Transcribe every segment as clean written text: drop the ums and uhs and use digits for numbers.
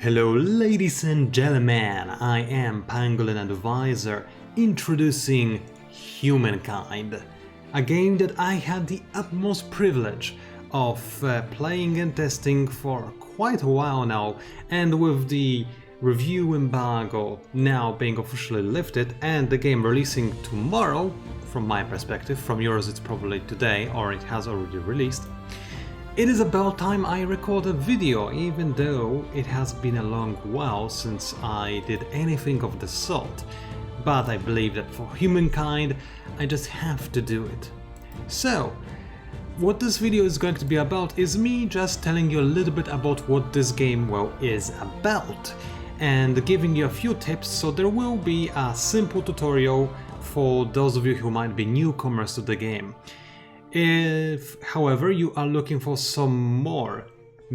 Hello ladies and gentlemen, I am Pangolin Advisor introducing Humankind, a game that I had the utmost privilege of playing and testing for quite a while now, and with the review embargo now being officially lifted and the game releasing tomorrow, from my perspective, from yours it's probably today or it has already released. It is about time I record a video, even though it has been a long while since I did anything of the sort. But I believe that for Humankind, I just have to do it. So, what this video is going to be about is me just telling you a little bit about what this game, well, is about, and giving you a few tips, so there will be a simple tutorial for those of you who might be newcomers to the game. If, however, you are looking for some more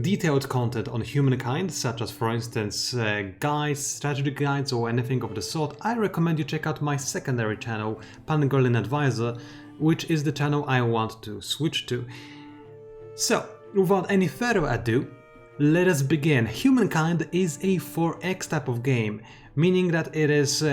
detailed content on Humankind, such as for instance guides, strategy guides or anything of the sort, I recommend you check out my secondary channel, Pangolin Advisor, which is the channel I want to switch to. So, without any further ado, let us begin. Humankind is a 4X type of game, meaning that it is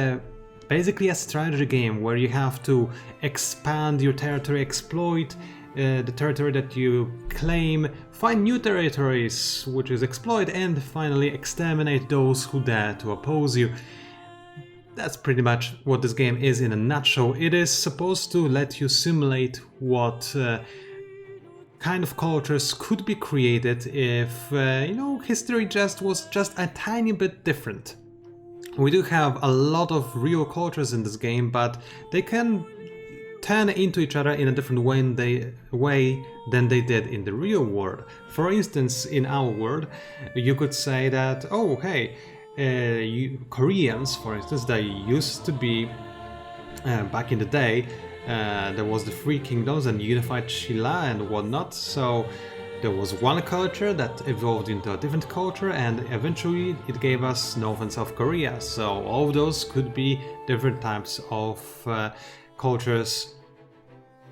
basically a strategy game where you have to expand your territory, exploit the territory that you claim, find new territories, which is exploit, and finally exterminate those who dare to oppose you. That's pretty much what this game is in a nutshell. It is supposed to let you simulate what kind of cultures could be created if, history was just a tiny bit different. We do have a lot of real cultures in this game, but they can turn into each other in a different way than they did in the real world. For instance, in our world, you could say that, oh hey, Koreans, for instance, they used to be, back in the day, there was the Three Kingdoms and unified Shilla and whatnot, so there was one culture that evolved into a different culture, and eventually it gave us North and South Korea. So all of those could be different types of cultures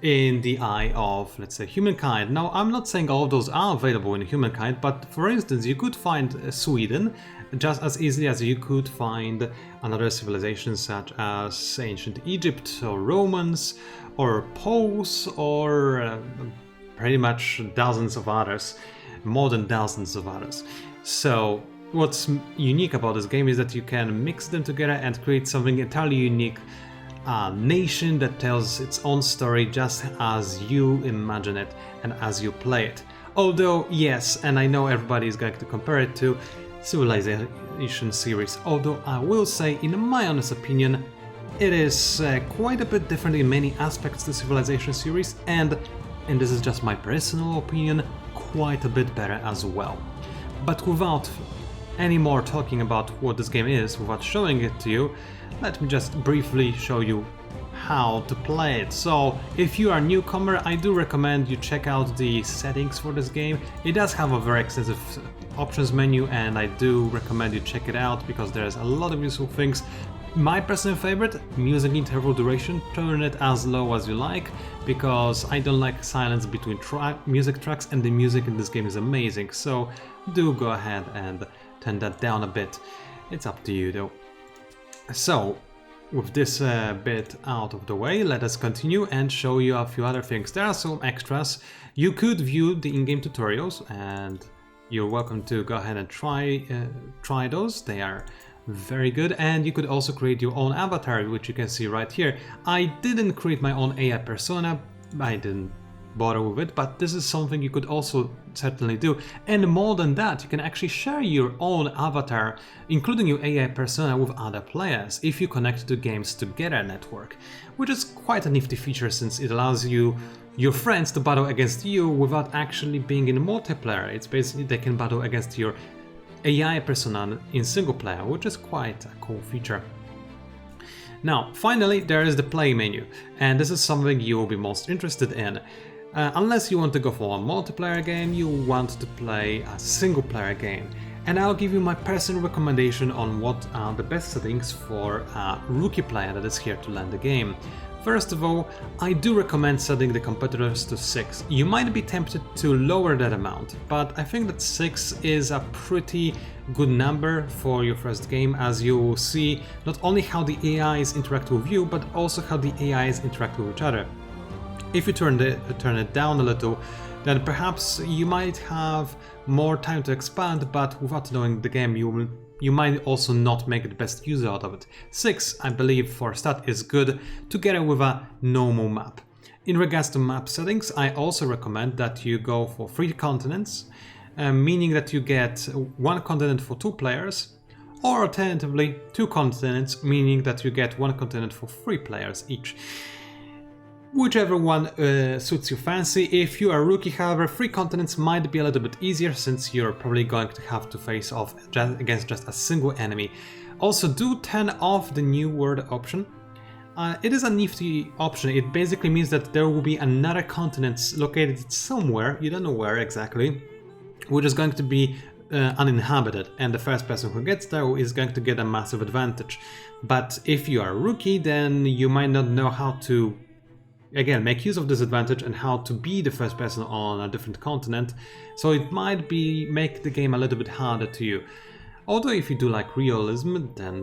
in the eye of, let's say, Humankind. Now, I'm not saying all of those are available in Humankind, but for instance, you could find Sweden just as easily as you could find another civilization such as ancient Egypt or Romans or Poles or pretty much dozens of others, more than dozens of others. So what's unique about this game is that you can mix them together and create something entirely unique, a nation that tells its own story just as you imagine it and as you play it. Although, yes, and I know everybody is going to compare it to Civilization series, although I will say, in my honest opinion, it is quite a bit different in many aspects to Civilization series, and this is just my personal opinion, quite a bit better as well. But without any more talking about what this game is, without showing it to you, let me just briefly show you how to play it. So, if you are a newcomer, I do recommend you check out the settings for this game. It does have a very extensive options menu, and I do recommend you check it out because there's a lot of useful things. My personal favorite, music interval duration, turn it as low as you like, because I don't like silence between music tracks, and the music in this game is amazing, so do go ahead and turn that down a bit. It's up to you though. So, with this bit out of the way, let us continue and show you a few other things. There are some extras. You could view the in-game tutorials, and you're welcome to go ahead and try those. They are very good, and you could also create your own avatar, which you can see right here. I didn't create my own AI persona, I didn't bother with it, but this is something you could also certainly do. And more than that, you can actually share your own avatar, including your AI persona, with other players if you connect the Games Together network, which is quite a nifty feature since it allows your friends to battle against you without actually being in multiplayer. It's basically they can battle against your AI persona in single player, which is quite a cool feature. Now, finally, there is the play menu, and this is something you will be most interested in. Unless you want to go for a multiplayer game, you want to play a single player game. And I'll give you my personal recommendation on what are the best settings for a rookie player that is here to learn the game. First of all, I do recommend setting the competitors to 6. You might be tempted to lower that amount, but I think that 6 is a pretty good number for your first game, as you will see not only how the AIs interact with you, but also how the AIs interact with each other. If you turn it down a little, then perhaps you might have more time to expand, but without knowing the game you might also not make the best use out of it. 6, I believe, for a start is good, together with a normal map. In regards to map settings, I also recommend that you go for 3 continents, meaning that you get 1 continent for 2 players, or alternatively 2 continents, meaning that you get 1 continent for 3 players each. Whichever one suits your fancy. If you are a rookie, however, 3 continents might be a little bit easier, since you're probably going to have to face off against just a single enemy. Also, do turn off the New World option. It is a nifty option. It basically means that there will be another continent located somewhere, you don't know where exactly, which is going to be uninhabited, and the first person who gets there is going to get a massive advantage. But if you are a rookie, then you might not know how to again make use of this advantage and how to be the first person on a different continent, so it might make the game a little bit harder to you. Although if you do like realism, then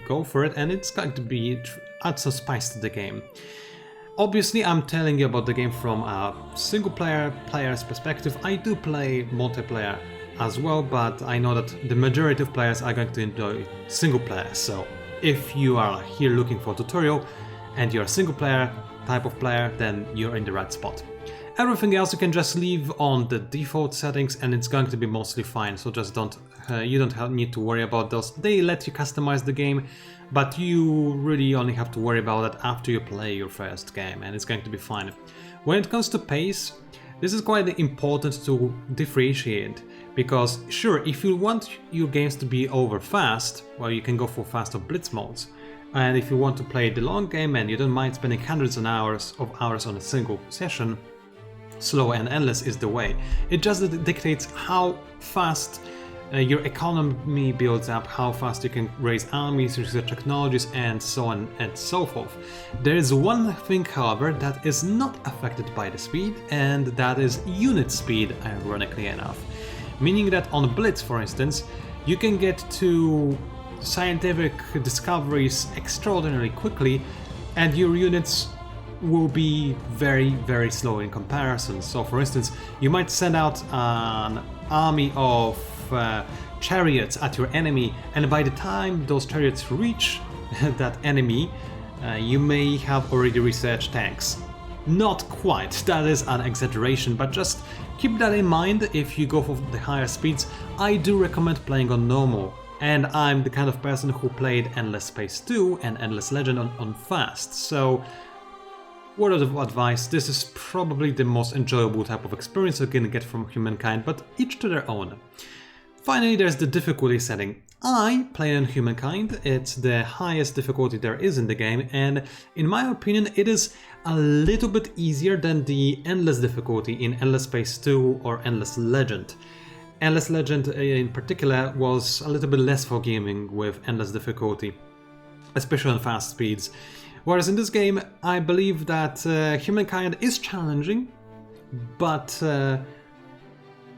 go for it, and it's going to add some spice to the game. Obviously, I'm telling you about the game from a single player's perspective. I do play multiplayer as well, but I know that the majority of players are going to enjoy single player. So if you are here looking for a tutorial and you're a single player type of player, then you're in the right spot. Everything else you can just leave on the default settings and it's going to be mostly fine, so just you don't need to worry about those. They let you customize the game, but you really only have to worry about that after you play your first game, and it's going to be fine. When it comes to pace, this is quite important to differentiate, because sure, if you want your games to be over fast, well, you can go for fast or blitz modes. And if you want to play the long game and you don't mind spending hundreds of hours on a single session, slow and endless is the way. It just dictates how fast your economy builds up, how fast you can raise armies, research technologies, and so on and so forth. There is one thing, however, that is not affected by the speed, and that is unit speed, ironically enough. Meaning that on Blitz, for instance, you can get to scientific discoveries extraordinarily quickly, and your units will be very, very slow in comparison. So for instance, you might send out an army of chariots at your enemy, and by the time those chariots reach that enemy, you may have already researched tanks. Not quite, that is an exaggeration, but just keep that in mind if you go for the higher speeds. I do recommend playing on normal. And I'm the kind of person who played Endless Space 2 and Endless Legend on fast, so word of advice, this is probably the most enjoyable type of experience you can get from Humankind, but each to their own. Finally, there's the difficulty setting. I play on Humankind, it's the highest difficulty there is in the game, and in my opinion it is a little bit easier than the endless difficulty in Endless Space 2 or Endless Legend. Endless Legend in particular was a little bit less forgiving with endless difficulty, especially on fast speeds. Whereas in this game, I believe that Humankind is challenging, but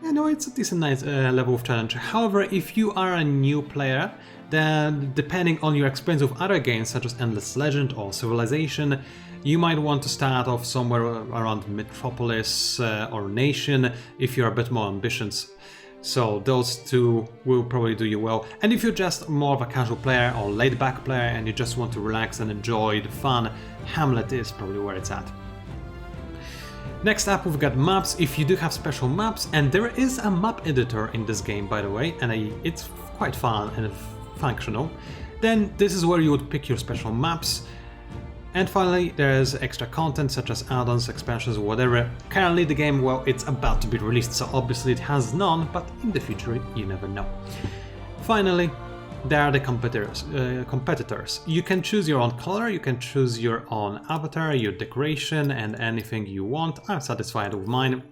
it's a decent nice level of challenge. However, if you are a new player, then depending on your experience with other games such as Endless Legend or Civilization, you might want to start off somewhere around Metropolis or Nation if you're a bit more ambitious. So those two will probably do you well. And if you're just more of a casual player or laid-back player and you just want to relax and enjoy the fun, Hamlet is probably where it's at. Next up, we've got maps. If you do have special maps, and there is a map editor in this game, by the way, and it's quite fun and functional, then this is where you would pick your special maps. And finally, there's extra content such as add-ons, expansions, whatever. Currently the game, well, it's about to be released, so obviously it has none, but in the future you never know. Finally, there are the competitors. You can choose your own color, you can choose your own avatar, your decoration, and anything you want. I'm satisfied with mine.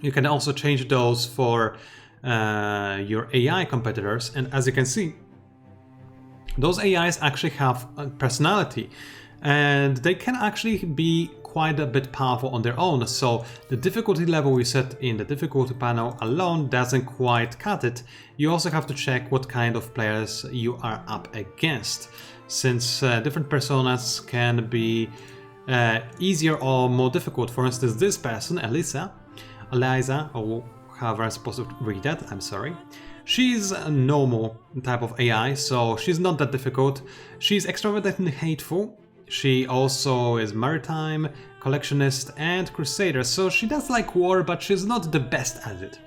You can also change those for your AI competitors, and as you can see, those AIs actually have a personality. and they can actually be quite a bit powerful on their own, so the difficulty level we set in the difficulty panel alone doesn't quite cut it. You also have to check what kind of players you are up against, since different personas can be easier or more difficult. For instance, this person, Eliza, or however I'm supposed to read that, I'm sorry. She's a normal type of AI, so she's not that difficult. She's extravagant and hateful. She also is maritime, collectionist, and crusader, so she does like war, but she's not the best at it.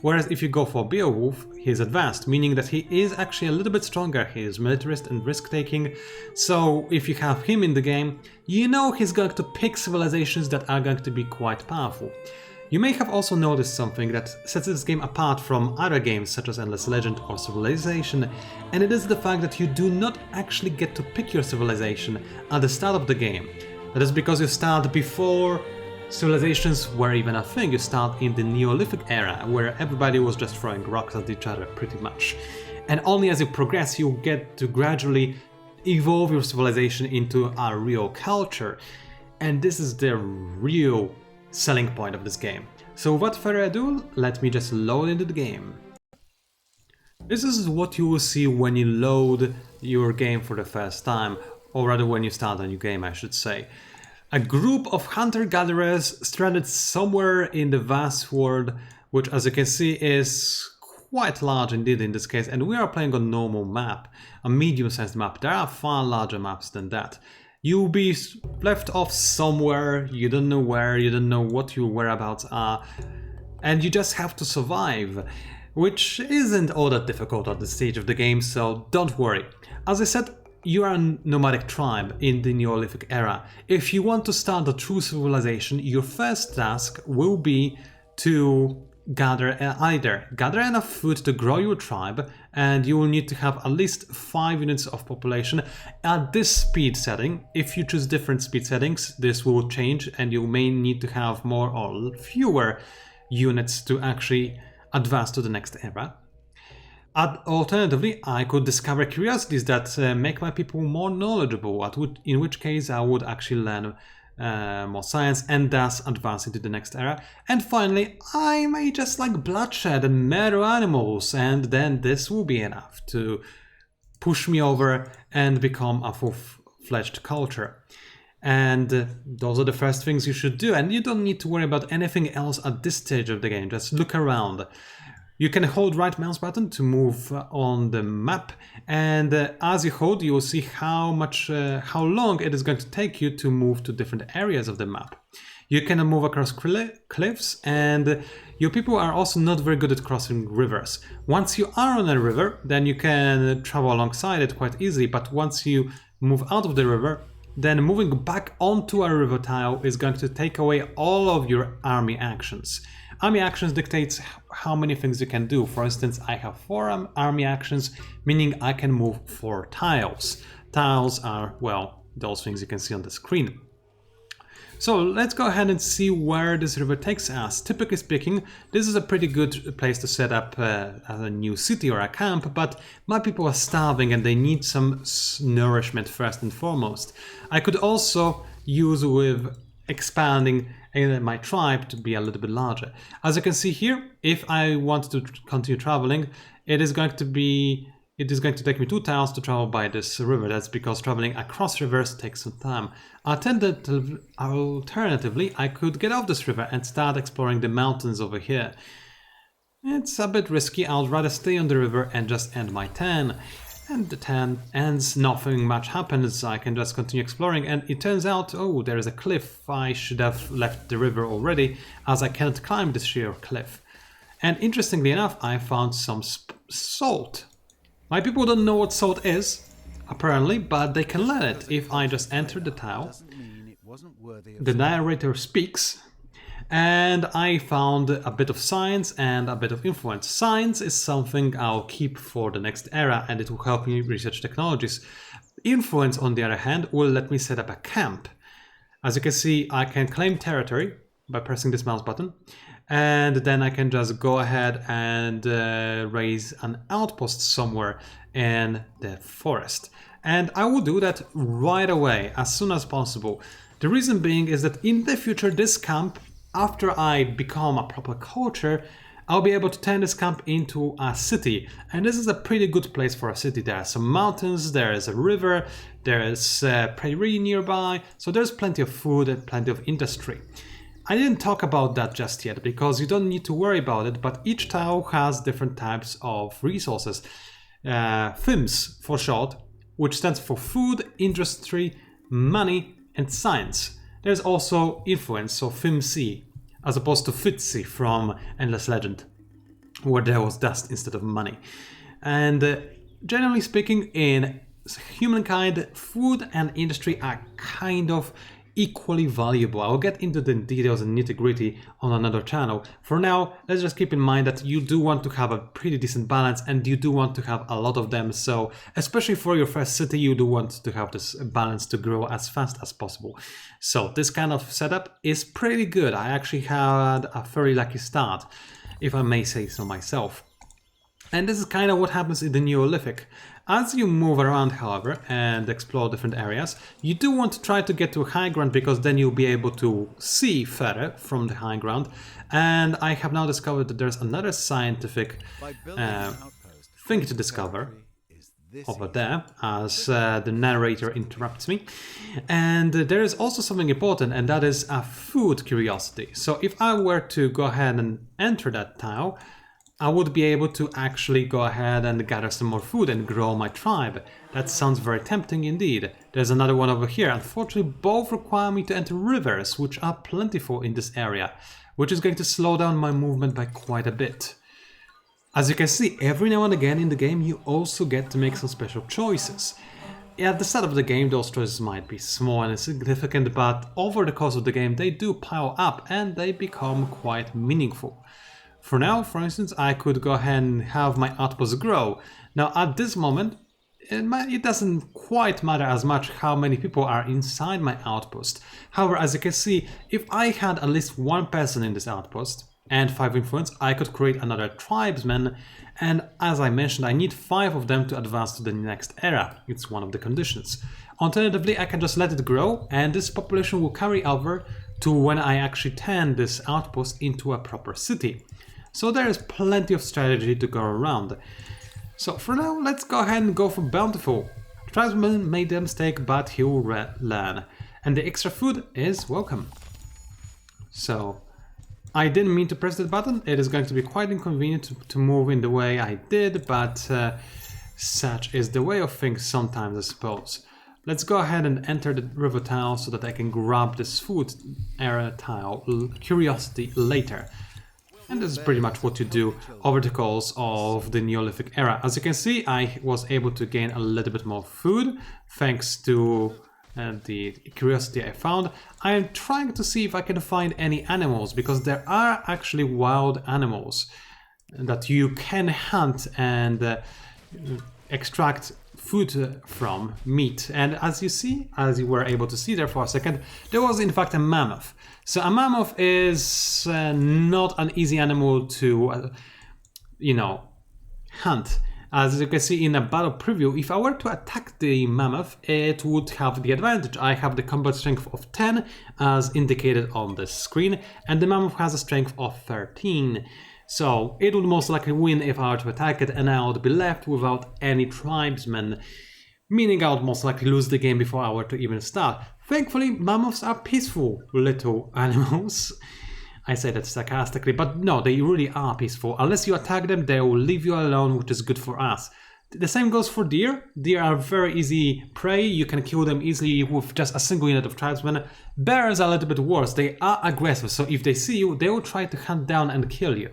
Whereas if you go for Beowulf, he's advanced, meaning that he is actually a little bit stronger. He is militarist and risk-taking, so if you have him in the game, you know he's going to pick civilizations that are going to be quite powerful. You may have also noticed something that sets this game apart from other games such as Endless Legend or Civilization, and it is the fact that you do not actually get to pick your civilization at the start of the game. That is because you start before civilizations were even a thing. You start in the Neolithic Era, where everybody was just throwing rocks at each other pretty much. And only as you progress you get to gradually evolve your civilization into a real culture. And this is the real selling point of this game. So without further ado, let me just load into the game. This is what you will see when you load your game for the first time, or rather when you start a new game, I should say. A group of hunter-gatherers stranded somewhere in the vast world, which as you can see is quite large indeed in this case, and we are playing on a normal map, a medium-sized map. There are far larger maps than that. You'll be left off somewhere, you don't know where, you don't know what your whereabouts are, and you just have to survive, which isn't all that difficult at this stage of the game, so don't worry. As I said, you are a nomadic tribe in the Neolithic Era. If you want to start a true civilization, your first task will be to gather enough food to grow your tribe, and you will need to have at least 5 units of population at this speed setting. If you choose different speed settings, this will change and you may need to have more or fewer units to actually advance to the next era. Alternatively, I could discover curiosities that make my people more knowledgeable, in which case I would actually learn more science and thus advance into the next era. And finally, I may just like bloodshed and murder animals, and then this will be enough to push me over and become a full-fledged culture. And those are the first things you should do, and you don't need to worry about anything else at this stage of the game. Just look around. You can hold right mouse button to move on the map, and as you hold, you will see how long it is going to take you to move to different areas of the map. You can move across cliffs, and your people are also not very good at crossing rivers. Once you are on a river, then you can travel alongside it quite easily, but once you move out of the river, then moving back onto a river tile is going to take away all of your army actions. Army actions dictates how many things you can do. For instance, I have 4 army actions, meaning I can move 4 tiles. Tiles are, well, those things you can see on the screen. So let's go ahead and see where this river takes us. Typically speaking, this is a pretty good place to set up a new city or a camp, but my people are starving and they need some nourishment first and foremost. I could also use with expanding my tribe to be a little bit larger. As you can see here, if I want to continue traveling, it is going to take me 2 tiles to travel by this river. That's because traveling across rivers takes some time. Alternatively, I could get off this river and start exploring the mountains over here. It's a bit risky. I'd rather stay on the river and just end my turn. And the turn ends, nothing much happens, I can just continue exploring, and it turns out, oh, there is a cliff. I should have left the river already, as I cannot climb this sheer cliff. And interestingly enough, I found some salt. My people don't know what salt is, apparently, but they can learn it. If I just enter the tile, the narrator speaks, and I found a bit of science and a bit of influence. Science is something I'll keep for the next era, and it will help me research technologies. Influence, on the other hand, will let me set up a camp. As you can see, I can claim territory by pressing this mouse button, and then I can just go ahead and raise an outpost somewhere in the forest. And I will do that right away, as soon as possible. The reason being is that in the future, this camp, after I become a proper culture, I'll be able to turn this camp into a city. And this is a pretty good place for a city. There are some mountains, there is a river, there is a prairie nearby, so there's plenty of food and plenty of industry. I didn't talk about that just yet because you don't need to worry about it, but each tile has different types of resources. FIMS for short, which stands for food, industry, money, and science. There's also influence, so FIMC, as opposed to FITSI from Endless Legend, where there was dust instead of money. And generally speaking, in Humankind, food and industry are kind of equally valuable. I'll get into the details and nitty-gritty on another channel. For now, let's just keep in mind that you do want to have a pretty decent balance and you do want to have a lot of them. So especially for your first city, you do want to have this balance to grow as fast as possible. So this kind of setup is pretty good. I actually had a very lucky start, if I may say so myself. And this is kind of what happens in the Neolithic. As you move around, however, and explore different areas, you do want to try to get to high ground because then you'll be able to see further from the high ground. And I have now discovered that there's another scientific thing to discover over there as the narrator interrupts me. And there is also something important, and that is a food curiosity. So if I were to go ahead and enter that tile, I would be able to actually go ahead and gather some more food and grow my tribe. That sounds very tempting indeed. There's another one over here. Unfortunately, both require me to enter rivers, which are plentiful in this area, which is going to slow down my movement by quite a bit. As you can see, every now and again in the game, you also get to make some special choices. At the start of the game, those choices might be small and insignificant, but over the course of the game, they do pile up and they become quite meaningful. For now, for instance, I could go ahead and have my outpost grow. Now, at this moment, it doesn't quite matter as much how many people are inside my outpost. However, as you can see, if I had at least one person in this outpost and 5 influence, I could create another tribesman. And as I mentioned, I need 5 of them to advance to the next era. It's one of the conditions. Alternatively, I can just let it grow, and this population will carry over to when I actually turn this outpost into a proper city. So there is plenty of strategy to go around. So for now, let's go ahead and go for Bountiful. Tribesman made a mistake, but he will learn. And the extra food is welcome. So I didn't mean to press that button. It is going to be quite inconvenient to move in the way I did, but such is the way of things sometimes, I suppose. Let's go ahead and enter the river tile so that I can grab this food area tile curiosity later. And this is pretty much what you do over the course of the Neolithic era. As you can see, I was able to gain a little bit more food thanks to the curiosity I found. I am trying to see if I can find any animals, because there are actually wild animals that you can hunt and extract food from, meat. And as you see, as you were able to see there for a second, there was in fact a mammoth. So a mammoth is not an easy animal to, hunt. As you can see in a battle preview, if I were to attack the mammoth, it would have the advantage. I have the combat strength of 10 as indicated on the screen, and the mammoth has a strength of 13. So it would most likely win if I were to attack it, and I would be left without any tribesmen, meaning I would most likely lose the game before I were to even start. Thankfully, mammoths are peaceful little animals. I say that sarcastically, but no, they really are peaceful. Unless you attack them, they will leave you alone, which is good for us. The same goes for deer. Deer are very easy prey. You can kill them easily with just a single unit of tribesmen. Bears are a little bit worse. They are aggressive, so if they see you, they will try to hunt down and kill you.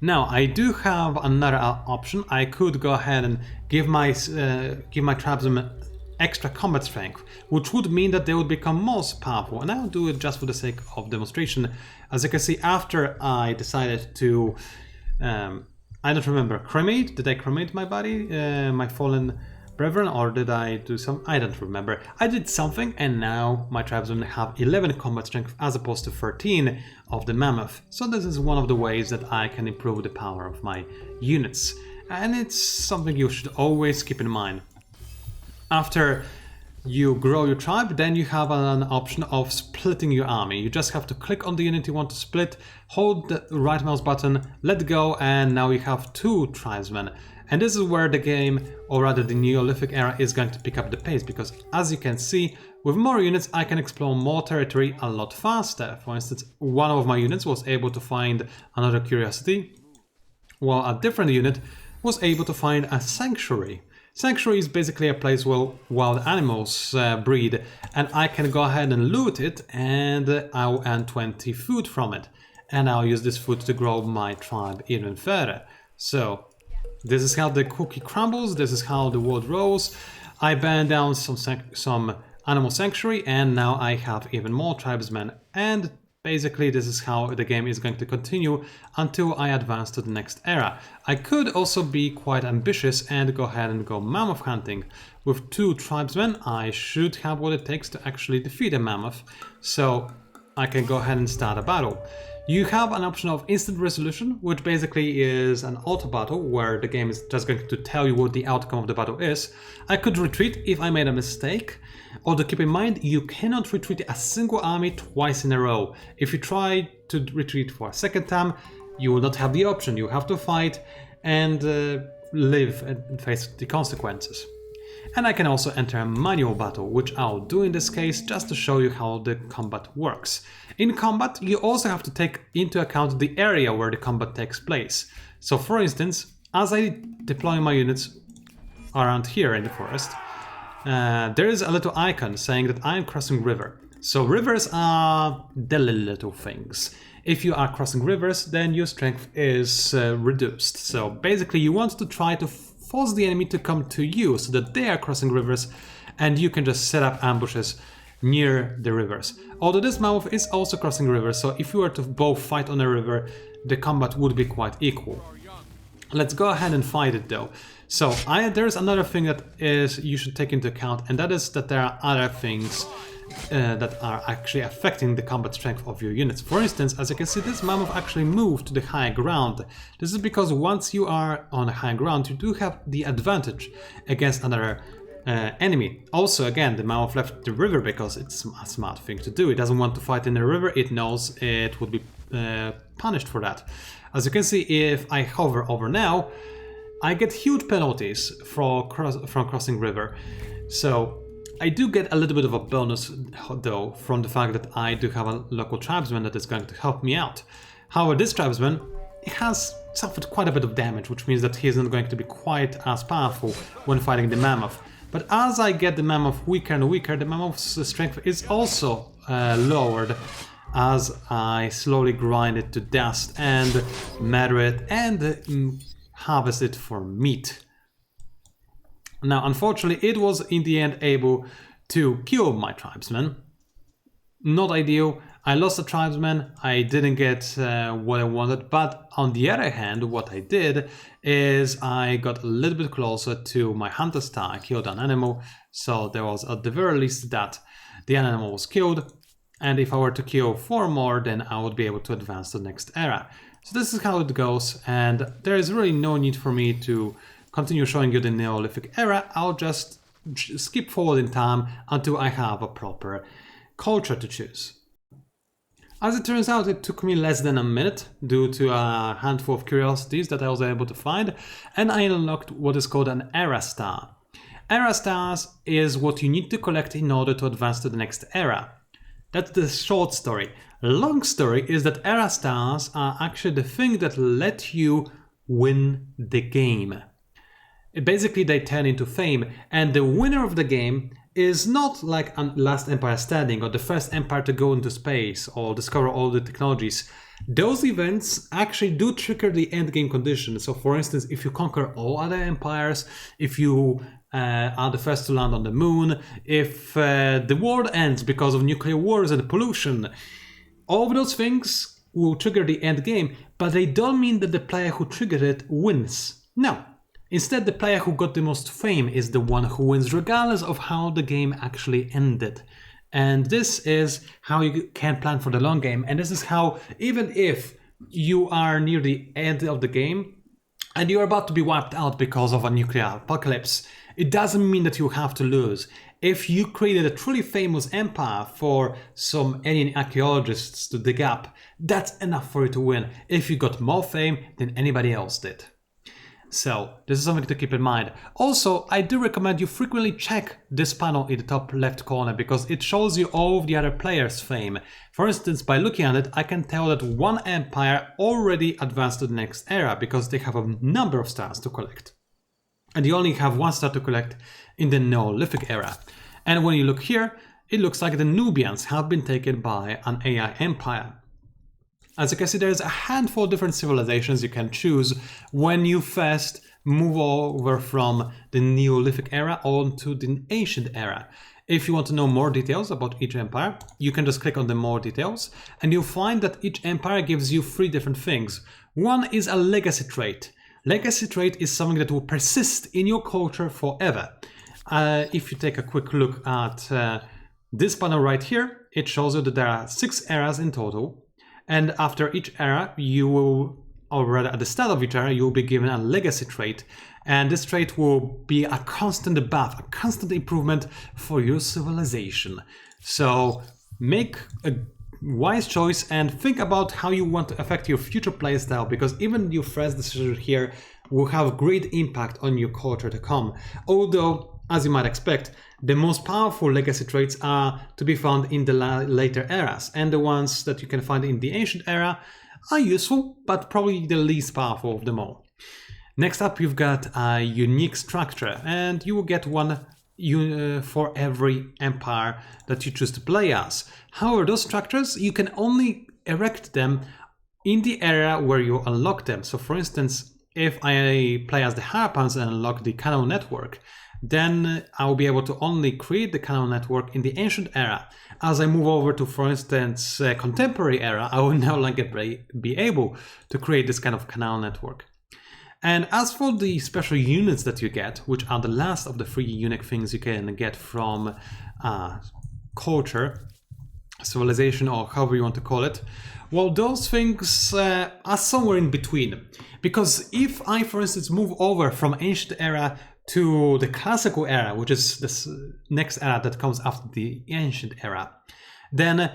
Now, I do have another option. I could go ahead and give my tribesmen extra combat strength, which would mean that they would become most powerful, and I'll do it just for the sake of demonstration. As you can see, after I decided to, I don't remember, cremate? Did I cremate my body? My fallen Brethren, or did I do some? I don't remember. I did something, and now my tribesmen have 11 combat strength as opposed to 13 of the mammoth. So this is one of the ways that I can improve the power of my units. And it's something you should always keep in mind. After you grow your tribe, then you have an option of splitting your army. You just have to click on the unit you want to split, hold the right mouse button, let go, and now you have 2 tribesmen. And this is where the game, or rather the Neolithic Era, is going to pick up the pace, because as you can see, with more units I can explore more territory a lot faster. For instance, one of my units was able to find another curiosity, while a different unit was able to find a sanctuary. Sanctuary is basically a place where wild animals breed, and I can go ahead and loot it, and I'll earn 20 food from it. And I'll use this food to grow my tribe even further. So this is how the cookie crumbles, this is how the world rolls. I burned down some animal sanctuary, and now I have even more tribesmen. And basically this is how the game is going to continue until I advance to the next era. I could also be quite ambitious and go ahead and go mammoth hunting. With 2 tribesmen I should have what it takes to actually defeat a mammoth, so I can go ahead and start a battle. You have an option of instant resolution, which basically is an auto battle where the game is just going to tell you what the outcome of the battle is. I could retreat if I made a mistake, although keep in mind you cannot retreat a single army twice in a row. If you try to retreat for a second time, you will not have the option. You have to fight and live and face the consequences. And I can also enter a manual battle, which I'll do in this case just to show you how the combat works. In combat, you also have to take into account the area where the combat takes place. So for instance, as I deploy my units around here in the forest, there is a little icon saying that I'm crossing river. So rivers are the little things. If you are crossing rivers, then your strength is reduced. So basically you want to try to force the enemy to come to you so that they are crossing rivers and you can just set up ambushes near the rivers. Although this mammoth is also crossing rivers, so if you were to both fight on a river, the combat would be quite equal. Let's go ahead and fight it though. So there's another thing that you should take into account, and that is that there are other things that are actually affecting the combat strength of your units. For instance, as you can see, this mammoth actually moved to the high ground. This is because once you are on high ground, you do have the advantage against another enemy. Also, again, the mammoth left the river because it's a smart thing to do. It doesn't want to fight in the river. It knows it would be punished for that. As you can see, if I hover over now, I get huge penalties from crossing river. So I do get a little bit of a bonus though from the fact that I do have a local tribesman that is going to help me out. However, this tribesman has suffered quite a bit of damage, which means that he isn't going to be quite as powerful when fighting the mammoth. But as I get the mammoth weaker and weaker, the mammoth's strength is also lowered as I slowly grind it to dust and murder it and harvest it for meat. Now, unfortunately, it was in the end able to kill my tribesman. Not ideal. I lost a tribesman. I didn't get what I wanted. But on the other hand, what I did is I got a little bit closer to my hunter star. I killed an animal. So there was at the very least that the animal was killed. And if I were to kill 4 more, then I would be able to advance to the next era. So this is how it goes. And there is really no need for me to continue showing you the Neolithic Era. I'll just skip forward in time until I have a proper culture to choose. As it turns out, it took me less than a minute due to a handful of curiosities that I was able to find, and I unlocked what is called an Era Star. Era Stars is what you need to collect in order to advance to the next era. That's the short story. Long story is that Era Stars are actually the thing that let you win the game. Basically, they turn into fame, and the winner of the game is not like Last Empire Standing or the first empire to go into space or discover all the technologies. Those events actually do trigger the end game condition. So for instance, if you conquer all other empires, if you are the first to land on the moon, if the world ends because of nuclear wars and pollution, all of those things will trigger the end game, but they don't mean that the player who triggered it wins. No. Instead, the player who got the most fame is the one who wins regardless of how the game actually ended. And this is how you can plan for the long game. And this is how, even if you are near the end of the game and you're about to be wiped out because of a nuclear apocalypse, it doesn't mean that you have to lose. If you created a truly famous empire for some alien archaeologists to dig up, that's enough for you to win if you got more fame than anybody else did. So this is something to keep in mind. Also, I do recommend you frequently check this panel in the top left corner because it shows you all of the other players' fame. For instance, by looking at it, I can tell that one empire already advanced to the next era because they have a number of stars to collect. And you only have one star to collect in the Neolithic Era. And when you look here, it looks like the Nubians have been taken by an AI empire. As you can see, there's a handful of different civilizations you can choose when you first move over from the Neolithic Era onto the Ancient Era. If you want to know more details about each empire, you can just click on the more details and you'll find that each empire gives you 3 different things. One is a legacy trait. Legacy trait is something that will persist in your culture forever. If you take a quick look at this panel right here, it shows you that there are 6 eras in total. And after each era, you will, or rather at the start of each era, you will be given a legacy trait. And this trait will be a constant buff, a constant improvement for your civilization. So make a wise choice and think about how you want to affect your future playstyle, because even your first decision here will have great impact on your culture to come. Although, as you might expect, the most powerful legacy traits are to be found in the later eras, and the ones that you can find in the Ancient Era are useful, but probably the least powerful of them all. Next up, you've got a unique structure, and you will get one for every empire that you choose to play as. However, those structures, you can only erect them in the era where you unlock them. So for instance, if I play as the Harpans and unlock the canal network, then I will be able to only create the canal network in the Ancient Era. As I move over to, for instance, Contemporary Era, I will no longer be able to create this kind of canal network. And as for the special units that you get, which are the last of the 3 unique things you can get from culture, civilization, or however you want to call it, well, those things are somewhere in between. Because if I, for instance, move over from Ancient Era to the Classical Era, which is this next era that comes after the Ancient Era, then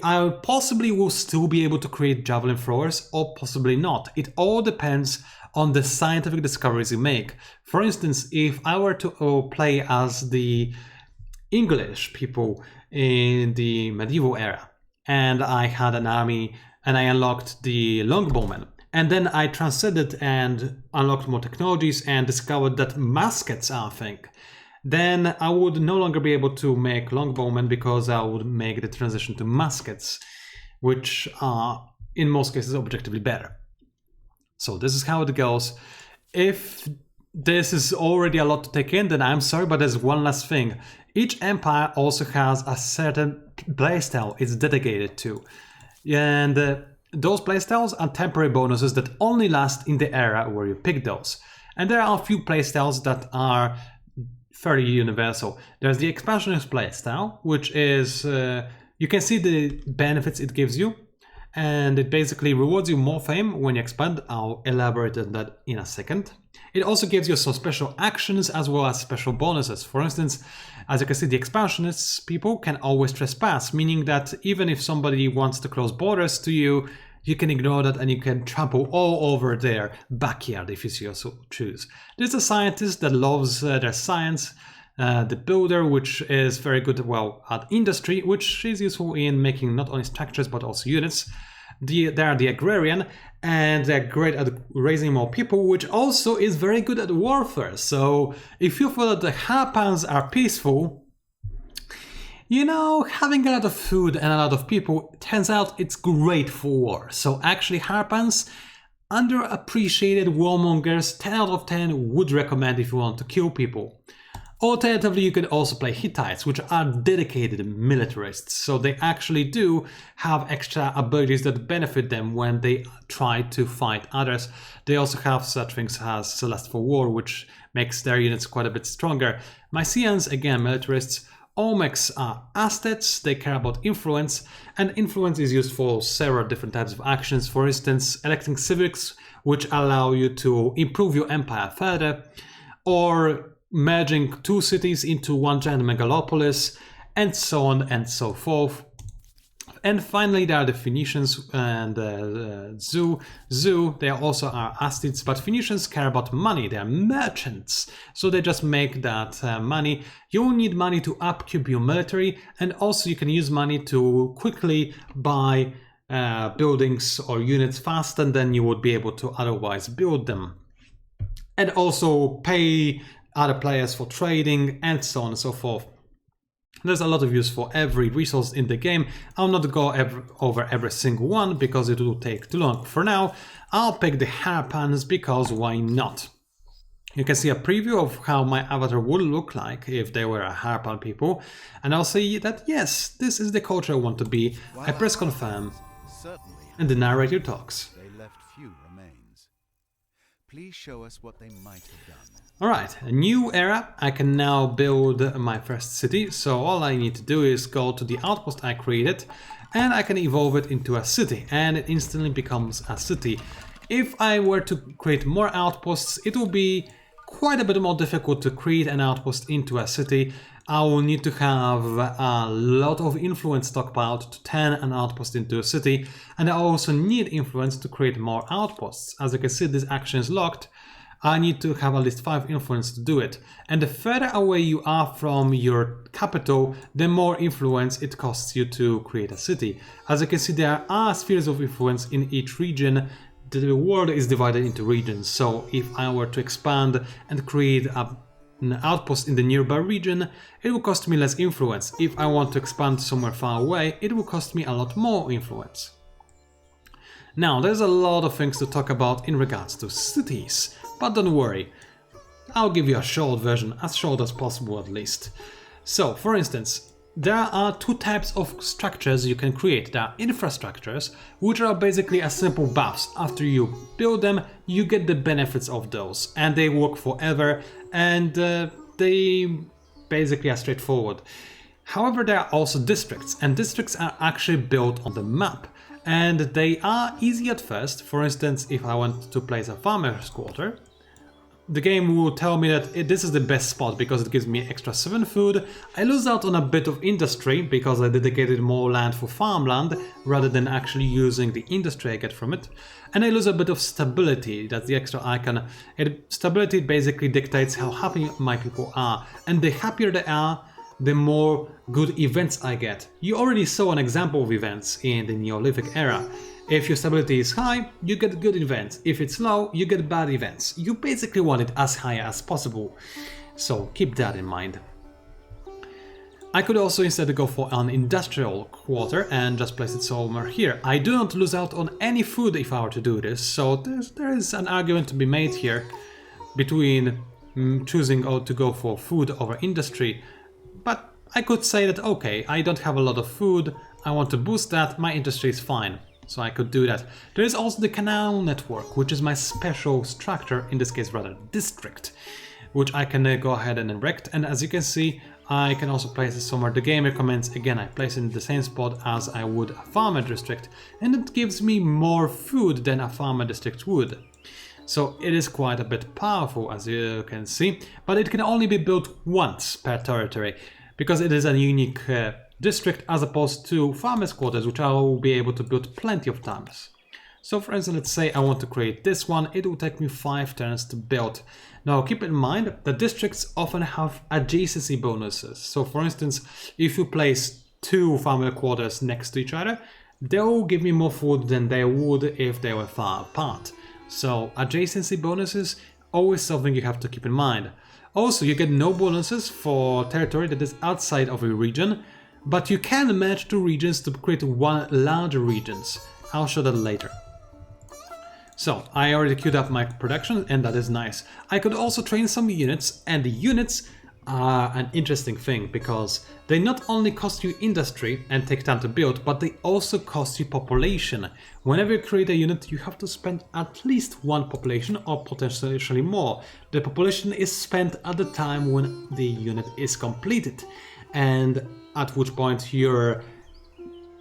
I possibly will still be able to create javelin throwers, or possibly not. It all depends on the scientific discoveries you make. For instance, if I were to play as the English people in the medieval era, and I had an army and I unlocked the longbowmen, and then I transcended and unlocked more technologies and discovered that muskets are a thing, then I would no longer be able to make longbowmen because I would make the transition to muskets, which are in most cases objectively better. So this is how it goes. If this is already a lot to take in, then I'm sorry, but there's one last thing. Each empire also has a certain playstyle it's dedicated to. And those playstyles are temporary bonuses that only last in the era where you pick those. And there are a few playstyles that are fairly universal. There's the expansionist playstyle, which is, you can see the benefits it gives you, and it basically rewards you more fame when you expand. I'll elaborate on that in a second. It also gives you some special actions as well as special bonuses. For instance, as you can see, the expansionists people can always trespass, meaning that even if somebody wants to close borders to you, you can ignore that and you can trample all over their backyard if you so choose. There's a scientist that loves their science, the builder, which is very good, well, at industry, which is useful in making not only structures but also units. There are the agrarian, and they're great at raising more people, which also is very good at warfare. So if you feel that the Harpans are peaceful, you know, having a lot of food and a lot of people, turns out it's great for war. So actually Harpans, underappreciated warmongers, 10 out of 10 would recommend if you want to kill people. Alternatively, you can also play Hittites, which are dedicated militarists, so they actually do have extra abilities that benefit them when they try to fight others. They also have such things as Celeste for War, which makes their units quite a bit stronger. Mysians, again, militarists. Olmecs are Aztecs, they care about influence, and influence is used for several different types of actions. For instance, electing civics, which allow you to improve your empire further, or merging two cities into one giant megalopolis, and so on and so forth. And finally, there are the Phoenicians and Zoo. They also are Astids, but Phoenicians care about money. They are merchants, so they just make that money. You will need money to upkeep your military, and also you can use money to quickly buy buildings or units faster than you would be able to otherwise build them. And also pay other players for trading, and so on and so forth. There's a lot of use for every resource in the game. I'll not go over every single one because it will take too long. For now, I'll pick the hairpans because why not? You can see a preview of how my avatar would look like if they were a hairpan people. And I'll say that yes, this is the culture I want to be. I press confirm and the narrator talks. They left few remains. Please show us what they might have done. Alright, a new era. I can now build my first city, so all I need to do is go to the outpost I created and I can evolve it into a city, and it instantly becomes a city. If I were to create more outposts, it will be quite a bit more difficult to create an outpost into a city. I will need to have a lot of influence stockpiled to turn an outpost into a city, and I also need influence to create more outposts. As you can see, this action is locked. I need to have at least 5 influence to do it. And the further away you are from your capital, the more influence it costs you to create a city. As you can see, there are spheres of influence in each region. The world is divided into regions, so if I were to expand and create an outpost in the nearby region, it will cost me less influence. If I want to expand somewhere far away, it will cost me a lot more influence. Now, there's a lot of things to talk about in regards to cities. But don't worry, I'll give you a short version, as short as possible at least. So, for instance, there are 2 types of structures you can create. There are infrastructures, which are basically a simple buffs. After you build them, you get the benefits of those, and they work forever, and they basically are straightforward. However, there are also districts, and districts are actually built on the map. And they are easy at first. For instance, if I want to place a farmer's quarter, the game will tell me that this is the best spot because it gives me extra 7 food. I lose out on a bit of industry because I dedicated more land for farmland rather than actually using the industry I get from it. And I lose a bit of stability, that's the extra icon. Stability basically dictates how happy my people are, and the happier they are, the more good events I get. You already saw an example of events in the Neolithic Era. If your stability is high, you get good events. If it's low, you get bad events. You basically want it as high as possible. So keep that in mind. I could also instead go for an industrial quarter and just place it somewhere here. I do not lose out on any food if I were to do this, so there is an argument to be made here between choosing to go for food over industry. But I could say that, okay, I don't have a lot of food, I want to boost that, my industry is fine. So I could do that. There is also the canal network, which is my special structure, in this case rather district, which I can go ahead and erect. And as you can see, I can also place it somewhere. The game recommends, again, I place it in the same spot as I would a farmer district, and it gives me more food than a farmer district would. So it is quite a bit powerful, as you can see, but it can only be built once per territory, because it is a unique district as opposed to farmers' quarters, which I will be able to build plenty of times. So for instance, let's say I want to create this one, it will take me 5 turns to build. Now keep in mind that districts often have adjacency bonuses. So for instance, if you place 2 farmer quarters next to each other, they will give me more food than they would if they were far apart. So adjacency bonuses, always something you have to keep in mind. Also, you get no bonuses for territory that is outside of a region, but you can merge 2 regions to create one larger regions. I'll show that later. So, I already queued up my production, and that is nice. I could also train some units, and the units are an interesting thing because they not only cost you industry and take time to build, but they also cost you population. Whenever you create a unit, you have to spend at least one population or potentially more. The population is spent at the time when the unit is completed, and at which point your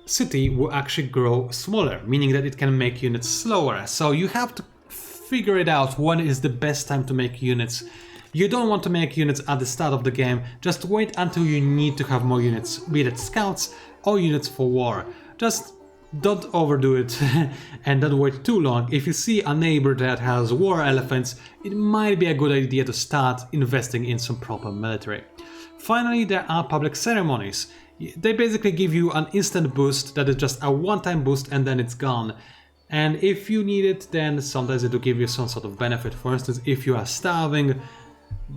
city will actually grow smaller, meaning that it can make units slower. So you have to figure it out when is the best time to make units. You don't want to make units at the start of the game, just wait until you need to have more units, be it scouts or units for war. Just don't overdo it and don't wait too long. If you see a neighbor that has war elephants, it might be a good idea to start investing in some proper military. Finally, there are public ceremonies. They basically give you an instant boost that is just a one-time boost and then it's gone. And if you need it, then sometimes it will give you some sort of benefit. For instance, if you are starving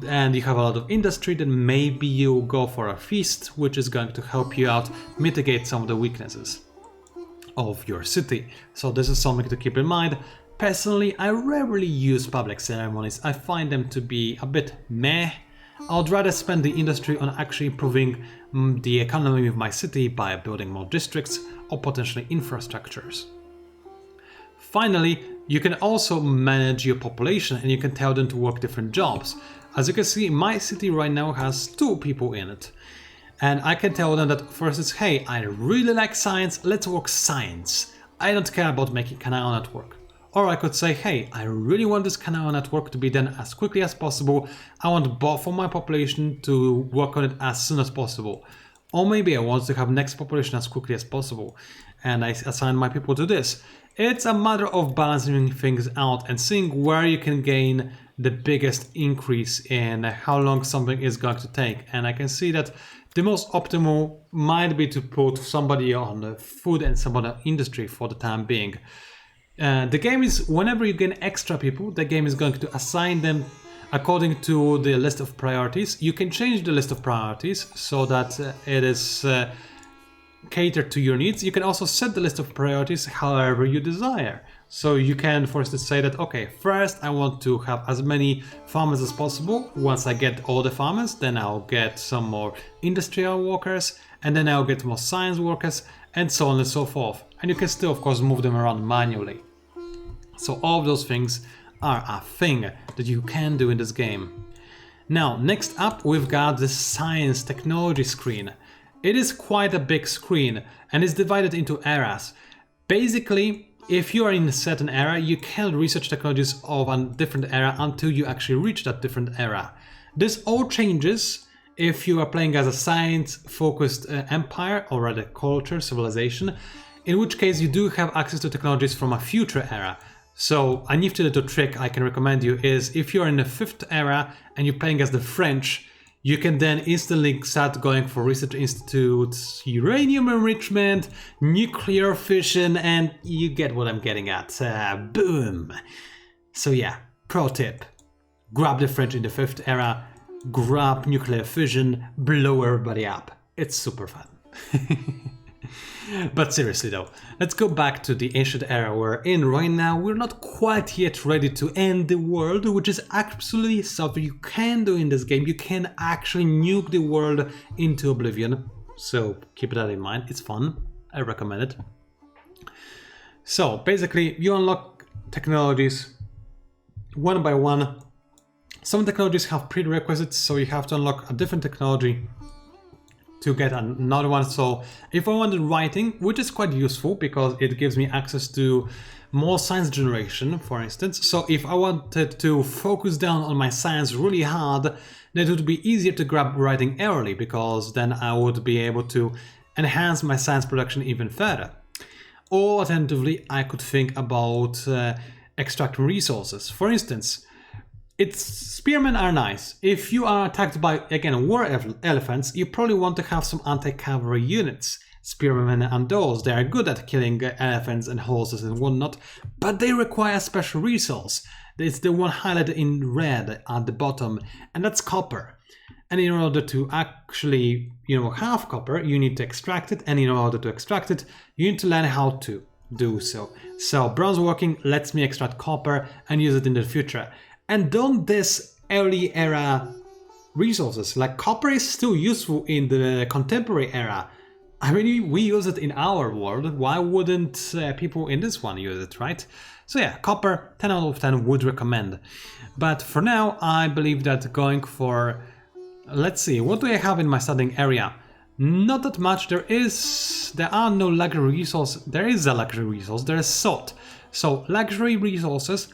and you have a lot of industry, then maybe you go for a feast, which is going to help you out mitigate some of the weaknesses of your city. So this is something to keep in mind. Personally, I rarely use public ceremonies. I find them to be a bit meh. I'd rather spend the industry on actually improving the economy of my city by building more districts or potentially infrastructures. Finally, you can also manage your population and you can tell them to work different jobs. As you can see, my city right now has 2 people in it. And I can tell them that first it's, hey, I really like science, let's work science. I don't care about making canal network. Or I could say, hey, I really want this canal network to be done as quickly as possible. I want both of my population to work on it as soon as possible. Or maybe I want to have next population as quickly as possible. And I assign my people to this. It's a matter of balancing things out and seeing where you can gain the biggest increase in how long something is going to take. And I can see that the most optimal might be to put somebody on the food and somebody on industry for the time being. The game is, whenever you gain extra people, the game is going to assign them according to the list of priorities. You can change the list of priorities so that it is catered to your needs. You can also set the list of priorities however you desire. So you can, for instance, say that, okay, first I want to have as many farmers as possible. Once I get all the farmers, then I'll get some more industrial workers, and then I'll get more science workers, and so on and so forth. And you can still, of course, move them around manually. So all of those things are a thing that you can do in this game. Now, next up, we've got the science technology screen. It is quite a big screen and is divided into eras. Basically, if you are in a certain era, you can research technologies of a different era until you actually reach that different era. This all changes if you are playing as a science-focused empire or rather culture, civilization, in which case you do have access to technologies from a future era. So a nifty little trick I can recommend you is if you're in the 5th era and you're playing as the French, you can then instantly start going for research institutes, uranium enrichment, nuclear fission, and you get what I'm getting at. Boom! So yeah, pro tip. Grab the French in the 5th era, grab nuclear fission, blow everybody up. It's super fun. But seriously though, let's go back to the ancient era we're in right now. We're not quite yet ready to end the world, which is absolutely something you can do in this game. You can actually nuke the world into oblivion. So keep that in mind, it's fun, I recommend it. So basically you unlock technologies one by one. Some technologies have prerequisites, so you have to unlock a different technology to get another one. So if I wanted writing, which is quite useful because it gives me access to more science generation, for instance. So if I wanted to focus down on my science really hard, then it would be easier to grab writing early because then I would be able to enhance my science production even further. Or alternatively, I could think about extracting resources. For instance, spearmen are nice. If you are attacked by, again, war elephants, you probably want to have some anti-cavalry units. Spearmen and those, they are good at killing elephants and horses and whatnot, but they require a special resource. It's the one highlighted in red at the bottom, and that's copper. And in order to actually, have copper, you need to extract it, and in order to extract it, you need to learn how to do so. So bronze working lets me extract copper and use it in the future. And don't this early era resources. Like copper is still useful in the contemporary era. I mean, we use it in our world. Why wouldn't people in this one use it, right? So yeah, copper, 10 out of 10 would recommend. But for now, I believe that going for... Let's see, what do I have in my studying area? Not that much. There are no luxury resources. There is a luxury resource, there is salt. So luxury resources,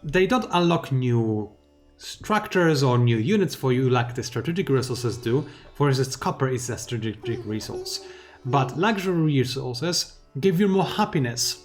they don't unlock new structures or new units for you like the strategic resources do. For instance, copper is a strategic resource. But luxury resources give you more happiness.